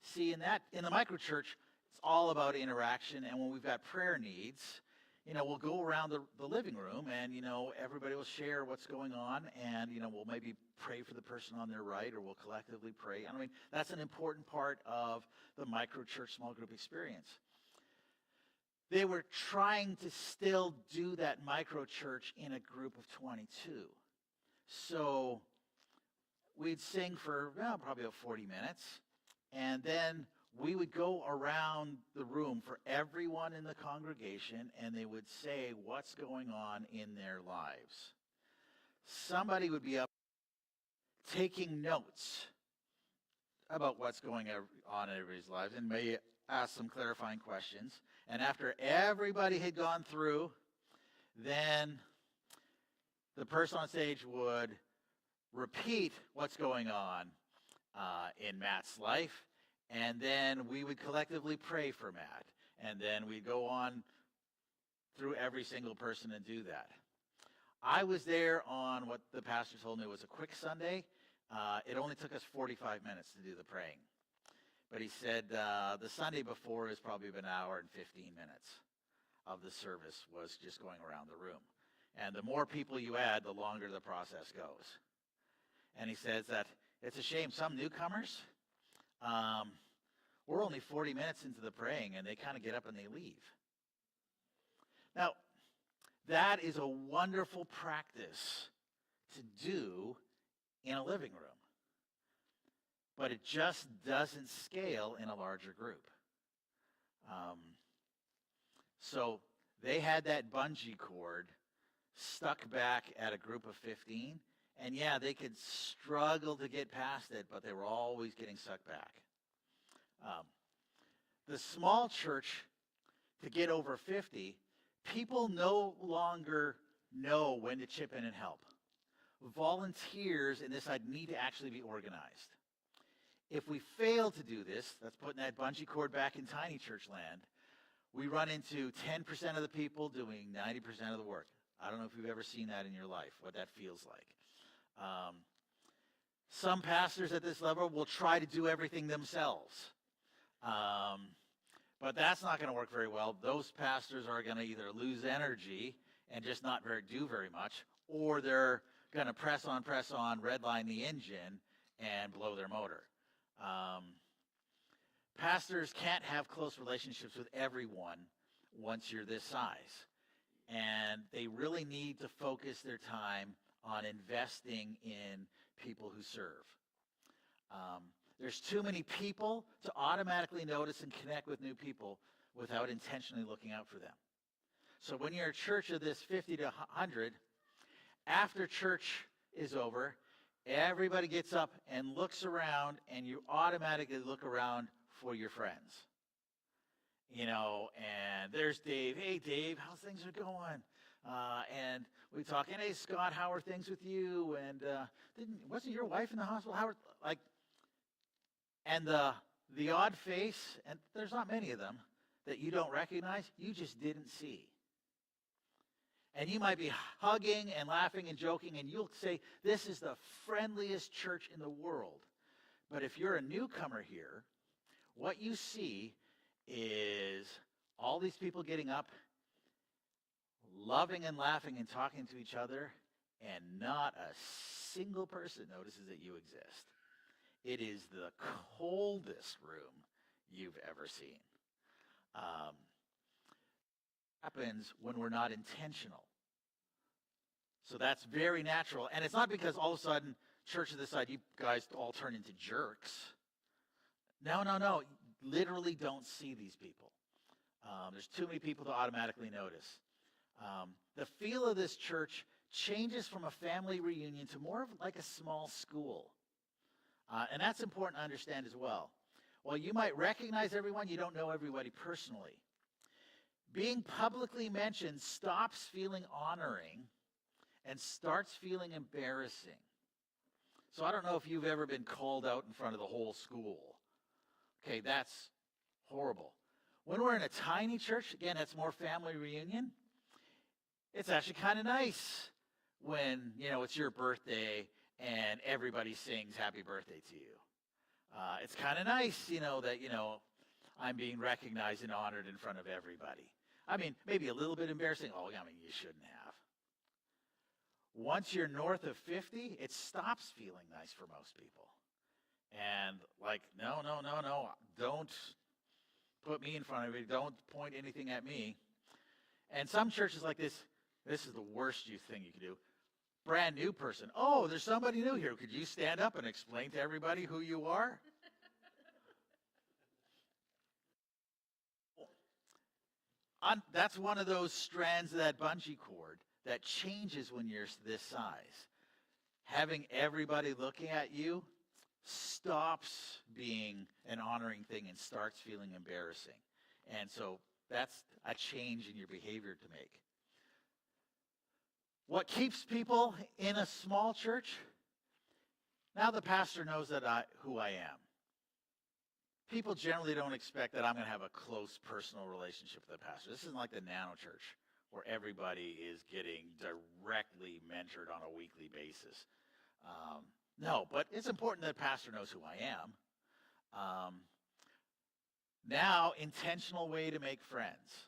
See, in the micro church, it's all about interaction, and when we've got prayer needs, we'll go around the living room, and everybody will share what's going on, and we'll maybe pray for the person on their right, or we'll collectively pray. I mean, that's an important part of the micro church small group experience. They were trying to still do that micro church in a group of 22. So we'd sing for probably about 40 minutes, and then we would go around the room for everyone in the congregation, and they would say what's going on in their lives. Somebody would be up taking notes about what's going on in everybody's lives and may ask some clarifying questions. And after everybody had gone through, then the person on stage would repeat what's going on in Matt's life, and then we would collectively pray for Matt. And then we'd go on through every single person and do that. I was there on what the pastor told me was a quick Sunday. It only took us 45 minutes to do the praying. But he said the Sunday before has probably been an hour and 15 minutes of the service was just going around the room. And the more people you add, the longer the process goes. And he says that it's a shame some newcomers, we're only 40 minutes into the praying and they kind of get up and they leave. Now, that is a wonderful practice to do in a living room. But it just doesn't scale in a larger group. So they had that bungee cord stuck back at a group of 15. And yeah, they could struggle to get past it, but they were always getting sucked back. The small church, to get over 50, people no longer know when to chip in and help. Volunteers in this side need to actually be organized. If we fail to do this, that's putting that bungee cord back in tiny church land, we run into 10% of the people doing 90% of the work. I don't know if you've ever seen that in your life, what that feels like. Some pastors at this level will try to do everything themselves. But that's not going to work very well. Those pastors are going to either lose energy and just not do very much, or they're going to press on, redline the engine, and blow their motor. Pastors can't have close relationships with everyone once you're this size. And they really need to focus their time on investing in people who serve. There's too many people to automatically notice and connect with new people without intentionally looking out for them. So when you're a church of this 50 to 100, after church is over, everybody gets up and looks around, and you automatically look around for your friends. You know, and there's Dave. Hey, Dave, how's things are going? And we talk, and hey, Scott, how are things with you? And wasn't your wife in the hospital? And the odd face, and there's not many of them, that you don't recognize, you just didn't see. And you might be hugging and laughing and joking, and you'll say, this is the friendliest church in the world. But if you're a newcomer here, what you see is all these people getting up, loving and laughing and talking to each other, and not a single person notices that you exist. It is the coldest room you've ever seen. Happens when we're not intentional. So that's very natural. And it's not because all of a sudden, church of this side, you guys all turn into jerks. No. Literally don't see these people. There's too many people to automatically notice. The feel of this church changes from a family reunion to more of like a small school. And that's important to understand as well. While you might recognize everyone, you don't know everybody personally. Being publicly mentioned stops feeling honoring and starts feeling embarrassing. So I don't know if you've ever been called out in front of the whole school. Okay, that's horrible. When we're in a tiny church, again, that's more family reunion, it's actually kind of nice when, it's your birthday and everybody sings happy birthday to you. It's kind of nice, that, I'm being recognized and honored in front of everybody. I mean, maybe a little bit embarrassing. You shouldn't have. Once you're north of 50, it stops feeling nice for most people. And no, don't put me in front of you. Don't point anything at me. And some churches like this is the worst thing you can do. brand new person. Oh, there's somebody new here. Could you stand up and explain to everybody who you are? That's one of those strands of that bungee cord that changes when you're this size. Having everybody looking at you stops being an honoring thing and starts feeling embarrassing. And so that's a change in your behavior to make. What keeps people in a small church? Now the pastor knows who I am. People generally don't expect that I'm going to have a close personal relationship with the pastor. This isn't like the nano church where everybody is getting directly mentored on a weekly basis. No, but it's important that the pastor knows who I am. Now, intentional way to make friends,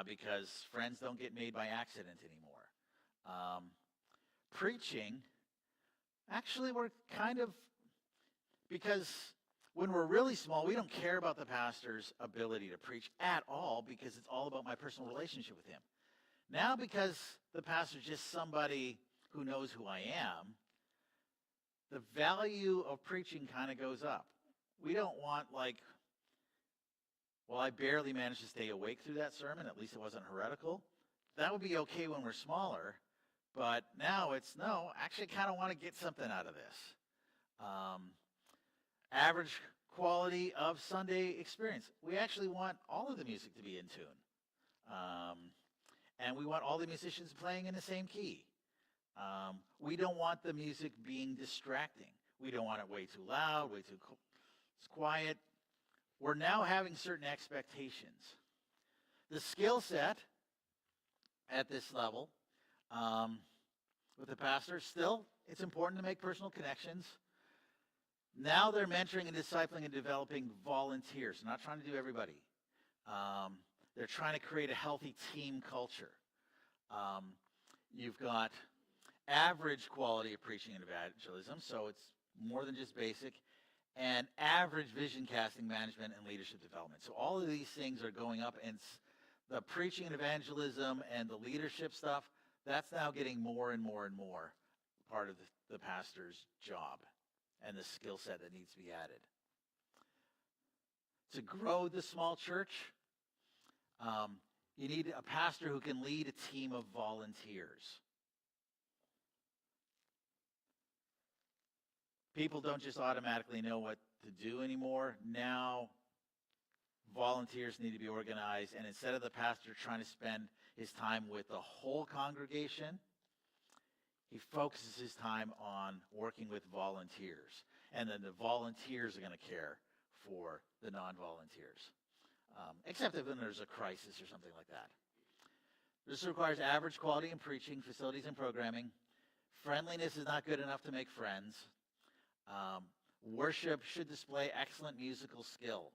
because friends don't get made by accident anymore. Preaching, actually we're kind of, because when we're really small, we don't care about the pastor's ability to preach at all because it's all about my personal relationship with him. Now, because the pastor's just somebody who knows who I am, the value of preaching kind of goes up. We don't want well, I barely managed to stay awake through that sermon. At least it wasn't heretical. That would be okay when we're smaller. But now it's, no, actually kind of want to get something out of this. Average quality of Sunday experience. We actually want all of the music to be in tune. And we want all the musicians playing in the same key. We don't want the music being distracting. We don't want it way too loud, way too quiet. We're now having certain expectations. The skill set at this level with the pastor, still, it's important to make personal connections. Now they're mentoring and discipling and developing volunteers. They're not trying to do everybody. They're trying to create a healthy team culture. You've got average quality of preaching and evangelism, so it's more than just basic, and average vision casting, management, and leadership development. So all of these things are going up, and the preaching and evangelism and the leadership stuff, that's now getting more and more and more part of the pastor's job and the skill set that needs to be added. To grow the small church, you need a pastor who can lead a team of volunteers. People don't just automatically know what to do anymore. Now, volunteers need to be organized, and instead of the pastor trying to spend his time with the whole congregation, he focuses his time on working with volunteers. And then the volunteers are going to care for the non-volunteers, except if there's a crisis or something like that. This requires average quality in preaching, facilities, and programming. Friendliness is not good enough to make friends. Worship should display excellent musical skill,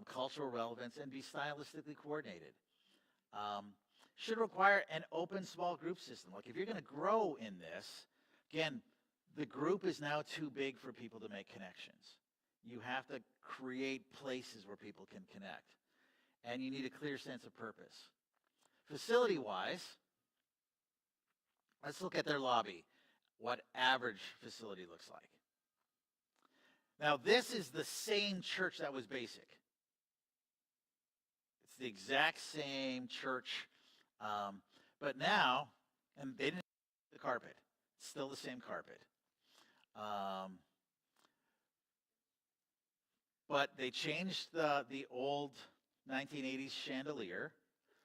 cultural relevance, and be stylistically coordinated. Should require an open small group system. Like if you're going to grow in this, again, the group is now too big for people to make connections. You have to create places where people can connect. And you need a clear sense of purpose. Facility-wise, let's look at their lobby, what average facility looks like. Now, this is the same church that was basic. It's the exact same church, but now, and they didn't have the carpet. It's still the same carpet. But they changed the old 1980s chandelier.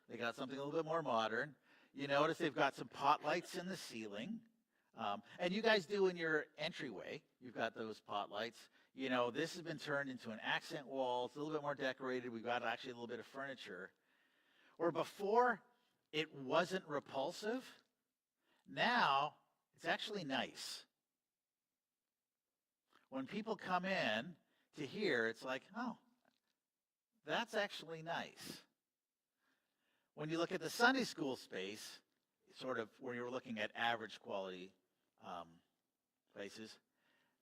They got something a little bit more modern. You notice they've got some pot lights in the ceiling. And you guys do in your entryway. You've got those pot lights. You know, this has been turned into an accent wall. It's a little bit more decorated. We've got actually a little bit of furniture. Where before it wasn't repulsive, now it's actually nice. When people come in to hear, it's like, oh, that's actually nice. When you look at the Sunday school space, sort of where you were looking at average quality places,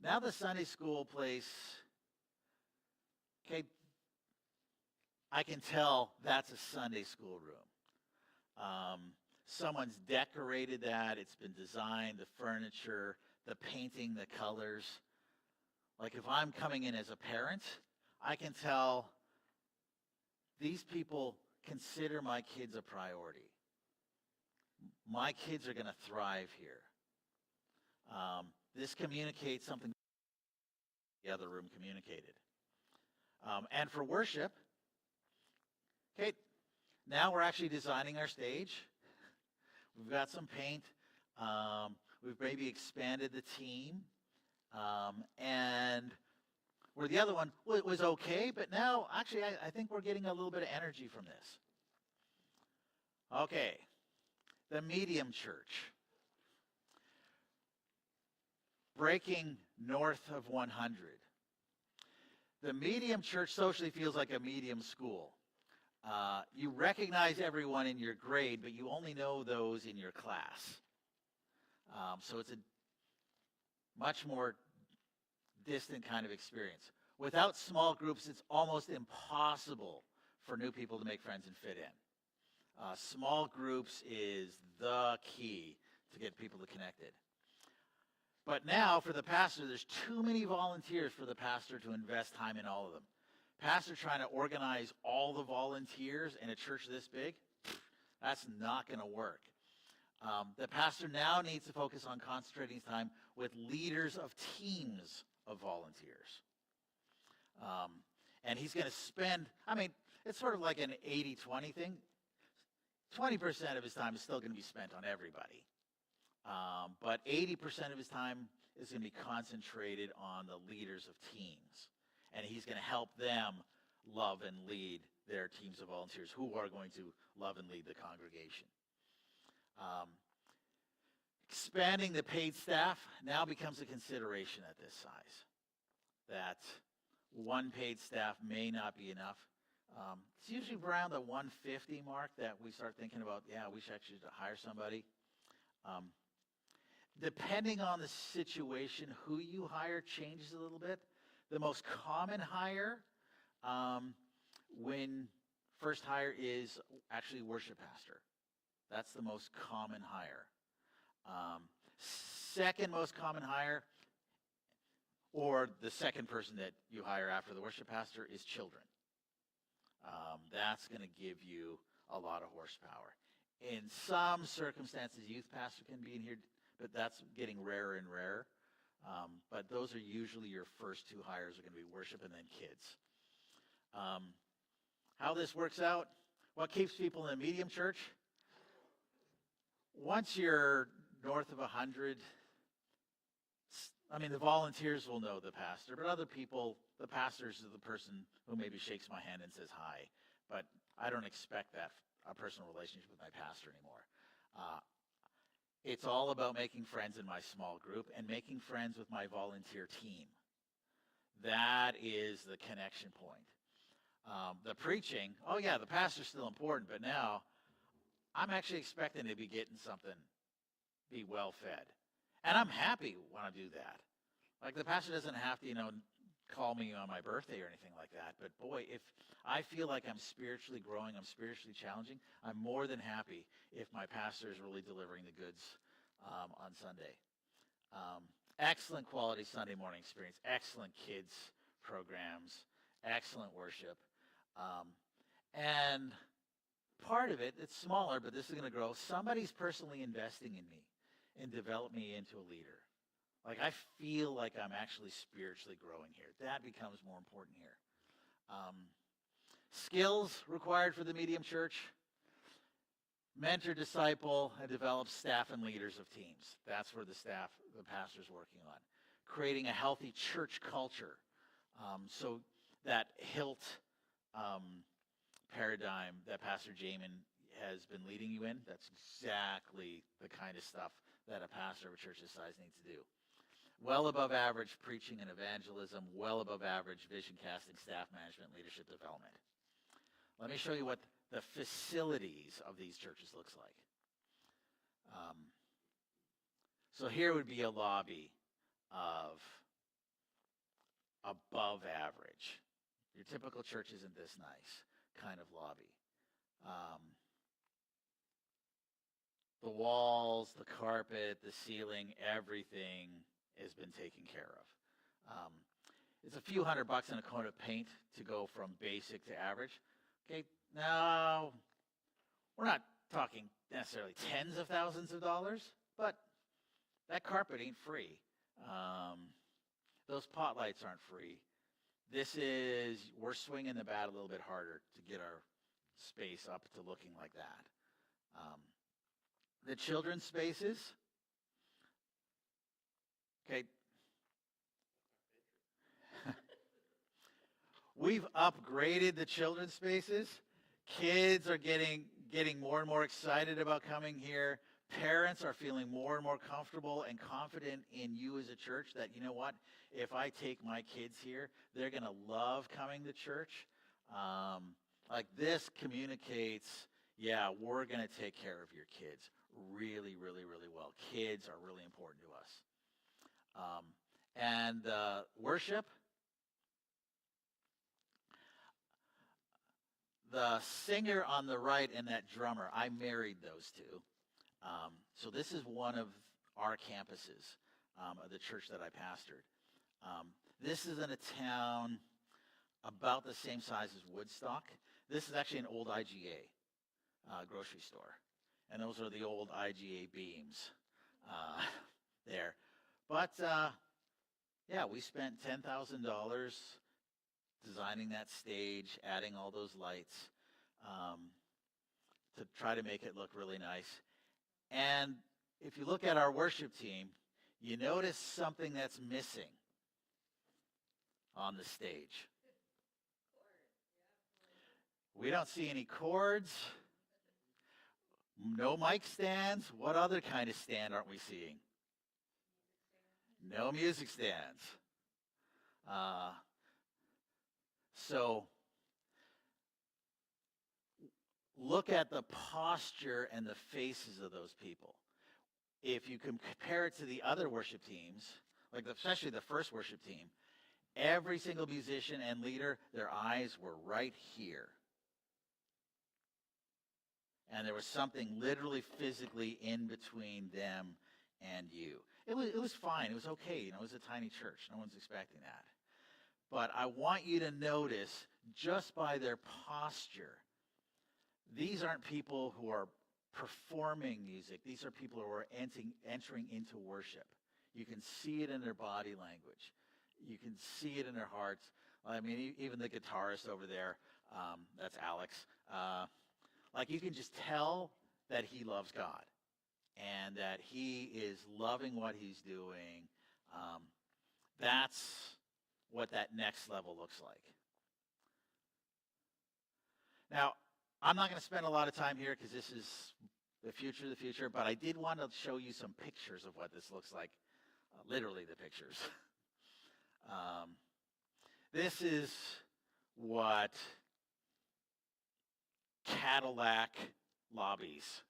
now the Sunday school place, okay, I can tell that's a Sunday school room. Someone's decorated that. It's been designed, the furniture, the painting, the colors. Like if I'm coming in as a parent, I can tell these people consider my kids a priority. My kids are going to thrive here. This communicates something the other room communicated. And for worship, okay, now we're actually designing our stage. We've got some paint. We've maybe expanded the team. And where the other one was okay, but now actually I think we're getting a little bit of energy from this. Okay, the medium church. Breaking north of 100. The medium church socially feels like a medium school. You recognize everyone in your grade, but you only know those in your class. So it's a much more distant kind of experience. Without small groups, it's almost impossible for new people to make friends and fit in. Small groups is the key to get people to connected. But now, for the pastor, there's too many volunteers for the pastor to invest time in all of them. Pastor trying to organize all the volunteers in a church this big, that's not going to work. The pastor now needs to focus on concentrating his time with leaders of teams of volunteers. And he's going to spend, it's sort of like an 80-20 thing. 20% of his time is still going to be spent on everybody. But 80% of his time is going to be concentrated on the leaders of teams. And he's going to help them love and lead their teams of volunteers who are going to love and lead the congregation. Expanding the paid staff now becomes a consideration at this size. That one paid staff may not be enough. It's usually around the 150 mark that we start thinking about, we should actually hire somebody. Depending on the situation, who you hire changes a little bit. The most common hire when first hire is actually worship pastor. That's the most common hire. Second most common hire, or the second person that you hire after the worship pastor, is children. That's going to give you a lot of horsepower. In some circumstances, youth pastor can be in here, but that's getting rarer and rarer. But those are usually your first two hires are going to be worship and then kids. How this works out, what keeps people in a medium church? Once you're north of 100, the volunteers will know the pastor, but other people, the pastor is the person who maybe shakes my hand and says hi. But I don't expect that a personal relationship with my pastor anymore. It's all about making friends in my small group and making friends with my volunteer team. That is the connection point. The preaching, the pastor's still important, but now I'm actually expecting to be getting something, be well fed. And I'm happy when I do that. Like the pastor doesn't have to, call me on my birthday or anything like that. But boy, if I feel like I'm spiritually growing, I'm spiritually challenging, I'm more than happy if my pastor is really delivering the goods on Sunday. Excellent quality Sunday morning experience, excellent kids programs, excellent worship. And part of it, it's smaller, but this is going to grow. Somebody's personally investing in me and develop me into a leader. Like I feel like I'm actually spiritually growing here. That becomes more important here. Skills required for the medium church: mentor, disciple, and develop staff and leaders of teams. That's where the pastor's working on. Creating a healthy church culture. So that HILT paradigm that Pastor Jamin has been leading you in, that's exactly the kind of stuff that a pastor of a church this size needs to do. Well above average preaching and evangelism, well above average vision casting, staff management, leadership development. Let me show you what the facilities of these churches looks like. So here would be a lobby of above average. Your typical church isn't this nice kind of lobby. The walls, the carpet, the ceiling, everything has been taken care of. It's a few $100 in a coat of paint to go from basic to average. Okay, now we're not talking necessarily tens of thousands of dollars, but that carpet ain't free. Those pot lights aren't free. We're swinging the bat a little bit harder to get our space up to looking like that. The children's spaces, okay. We've upgraded the children's spaces. Kids are getting more and more excited about coming here. Parents are feeling more and more comfortable and confident in you as a church that, you know what, if I take my kids here, they're going to love coming to church. Like this communicates, yeah, we're going to take care of your kids really, really, really well. Kids are really important to us. And worship. The singer on the right and that drummer, I married those two. So this is one of our campuses of the church that I pastored. This is in a town about the same size as Woodstock. This is actually an old IGA grocery store. And those are the old IGA beams there. But, yeah, we spent $10,000 designing that stage, adding all those lights to try to make it look really nice. And if you look at our worship team, you notice something that's missing on the stage. We don't see any cords, no mic stands. What other kind of stand aren't we seeing? No music stands. So look at the posture and the faces of those people. If you compare it to the other worship teams, like especially the first worship team, every single musician and leader, their eyes were right here. And there was something literally physically in between them and you. It was fine. It was okay. You know, it was a tiny church. No one's expecting that. But I want you to notice, just by their posture, these aren't people who are performing music. These are people who are entering into worship. You can see it in their body language. You can see it in their hearts. I mean, even the guitarist over there, that's Alex. Like you can just tell that he loves God and that he is loving what he's doing. That's what that next level looks like. Now, I'm not going to spend a lot of time here because this is the future, but I did want to show you some pictures of what this looks like, literally the pictures. This is what Cadillac lobbies.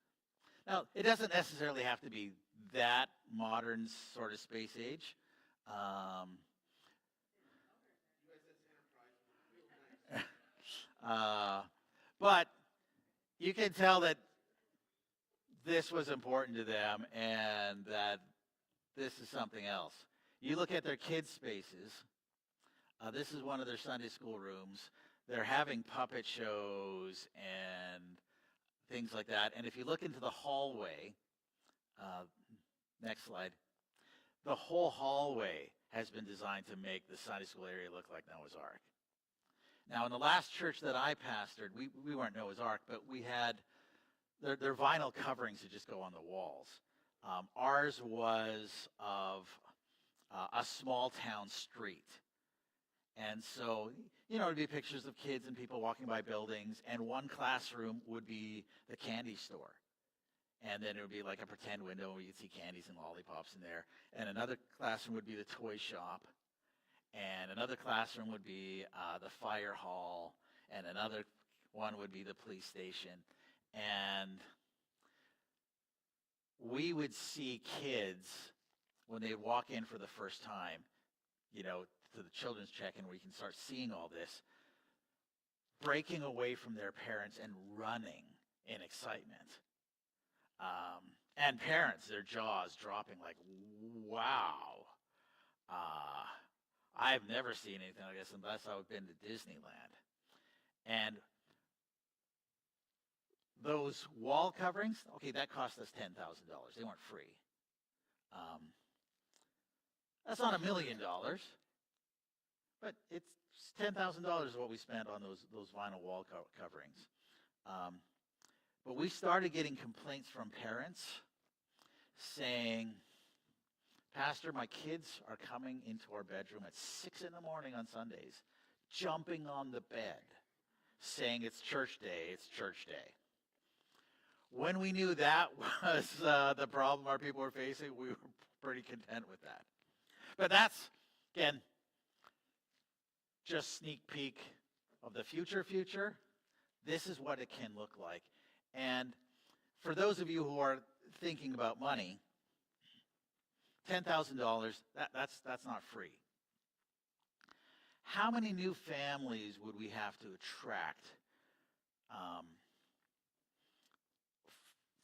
Now, it doesn't necessarily have to be that modern sort of space age. But you can tell that this was important to them and that this is something else. You look at their kids' spaces. This is one of their Sunday school rooms. They're having puppet shows and things like that. And if you look into the hallway, next slide, the whole hallway has been designed to make the Sunday school area look like Noah's Ark. Now, in the last church that I pastored, we weren't Noah's Ark, but we had their vinyl coverings that just go on the walls. Ours was of a small town street. And so, you know, it would be pictures of kids and people walking by buildings, and one classroom would be the candy store. And then it would be like a pretend window where you'd see candies and lollipops in there. And another classroom would be the toy shop. And another classroom would be the fire hall. And another one would be the police station. And we would see kids, when they walk in for the first time, you know, to the children's check-in where you can start seeing all this, breaking away from their parents and running in excitement. And parents, their jaws dropping like, wow. I've never seen anything like this unless I've been to Disneyland. And those wall coverings, okay, that cost us $10,000. They weren't free. That's not $1 million, but it's $10,000 is what we spent on those vinyl wall coverings. But we started getting complaints from parents saying, Pastor, my kids are coming into our bedroom at 6 in the morning on Sundays, jumping on the bed, saying it's church day, it's church day. When we knew that was the problem our people were facing, we were pretty content with that. But that's, again, just sneak peek of the future. This is what it can look like. And for those of you who are thinking about money, $10,000, that's not free. How many new families would we have to attract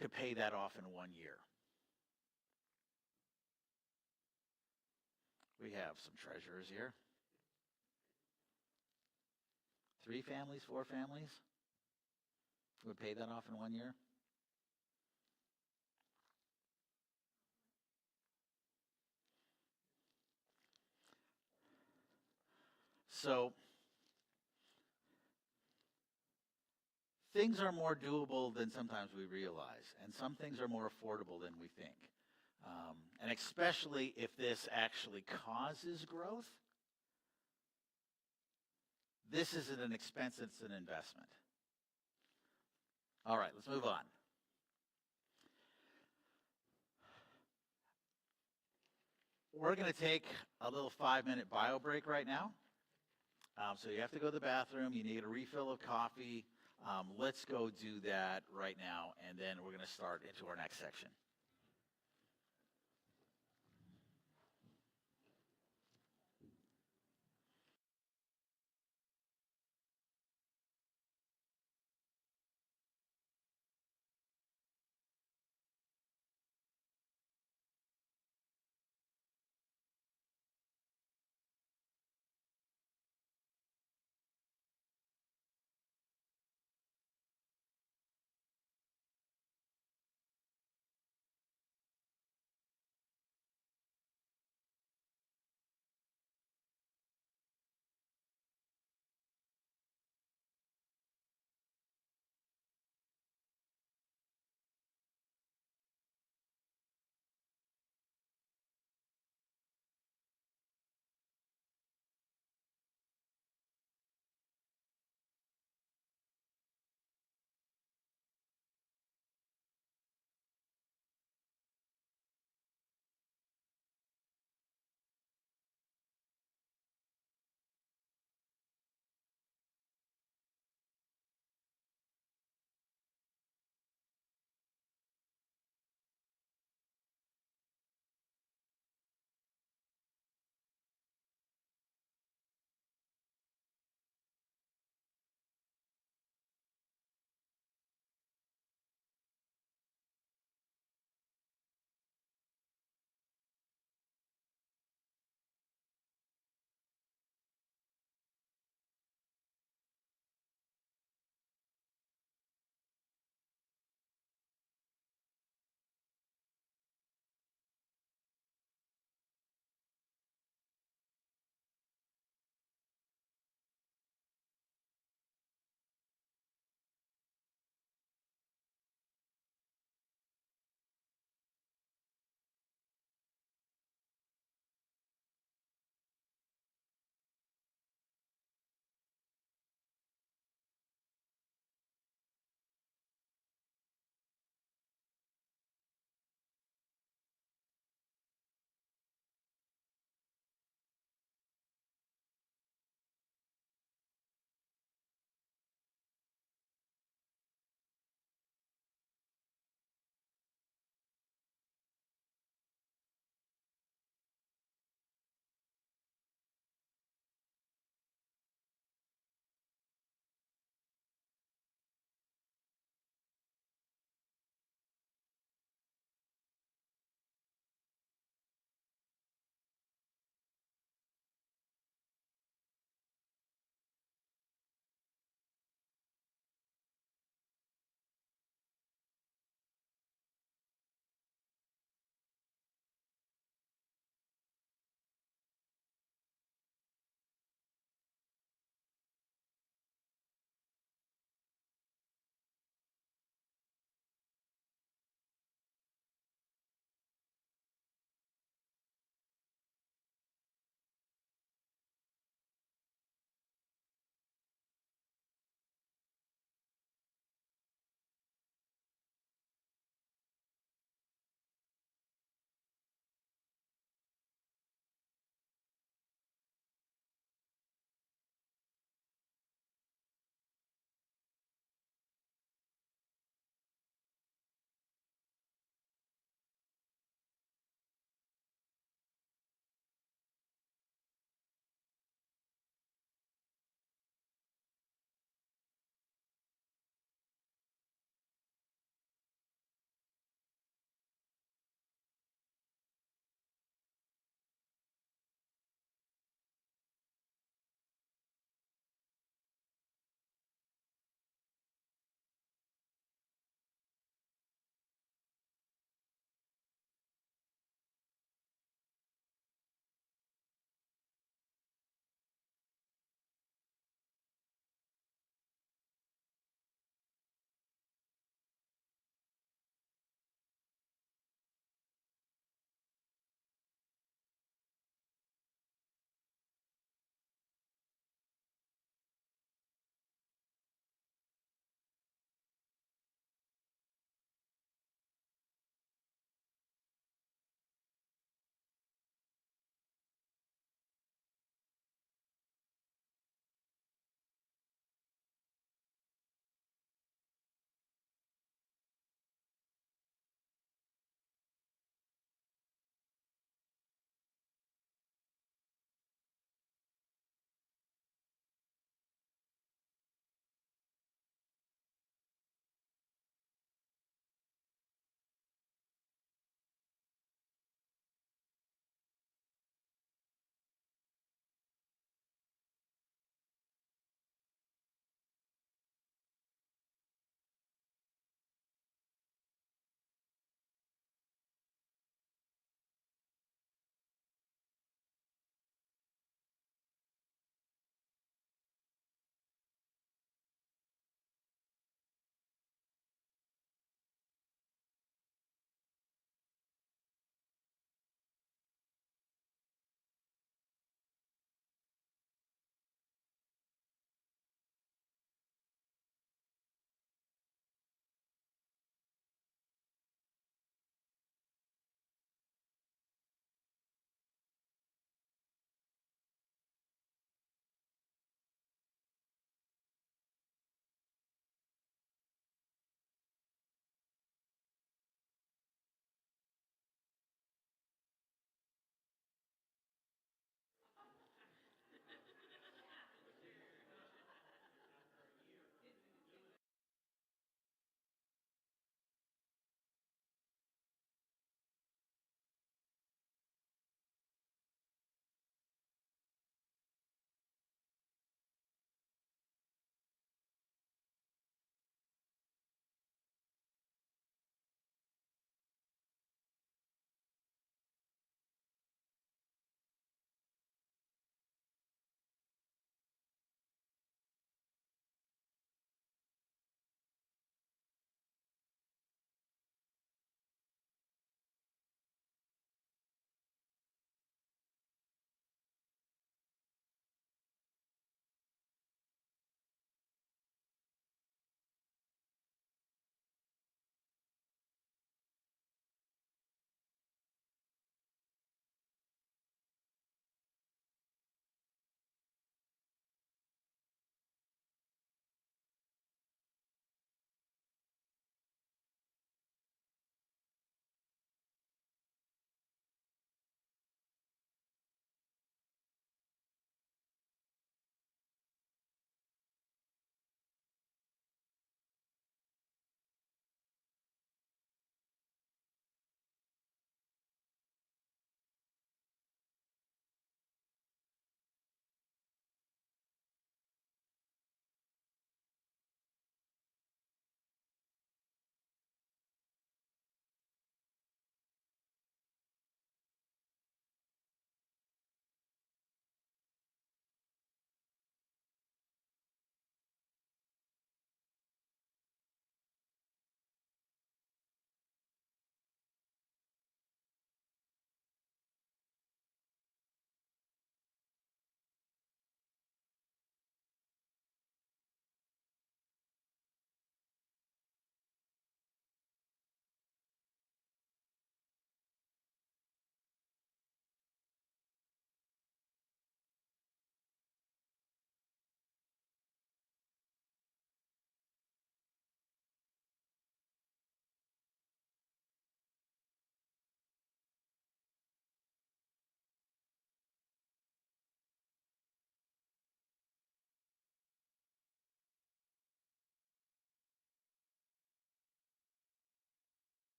to pay that off in 1 year? We have some treasurers here. 3 families, 4 families would pay that off in 1 year. So things are more doable than sometimes we realize, and some things are more affordable than we think. And especially if this actually causes growth, this isn't an expense, it's an investment. All right, let's move on. We're going to take a little 5-minute bio break right now. So you have to go to the bathroom, you need a refill of coffee. Let's go do that right now, and then we're going to start into our next section.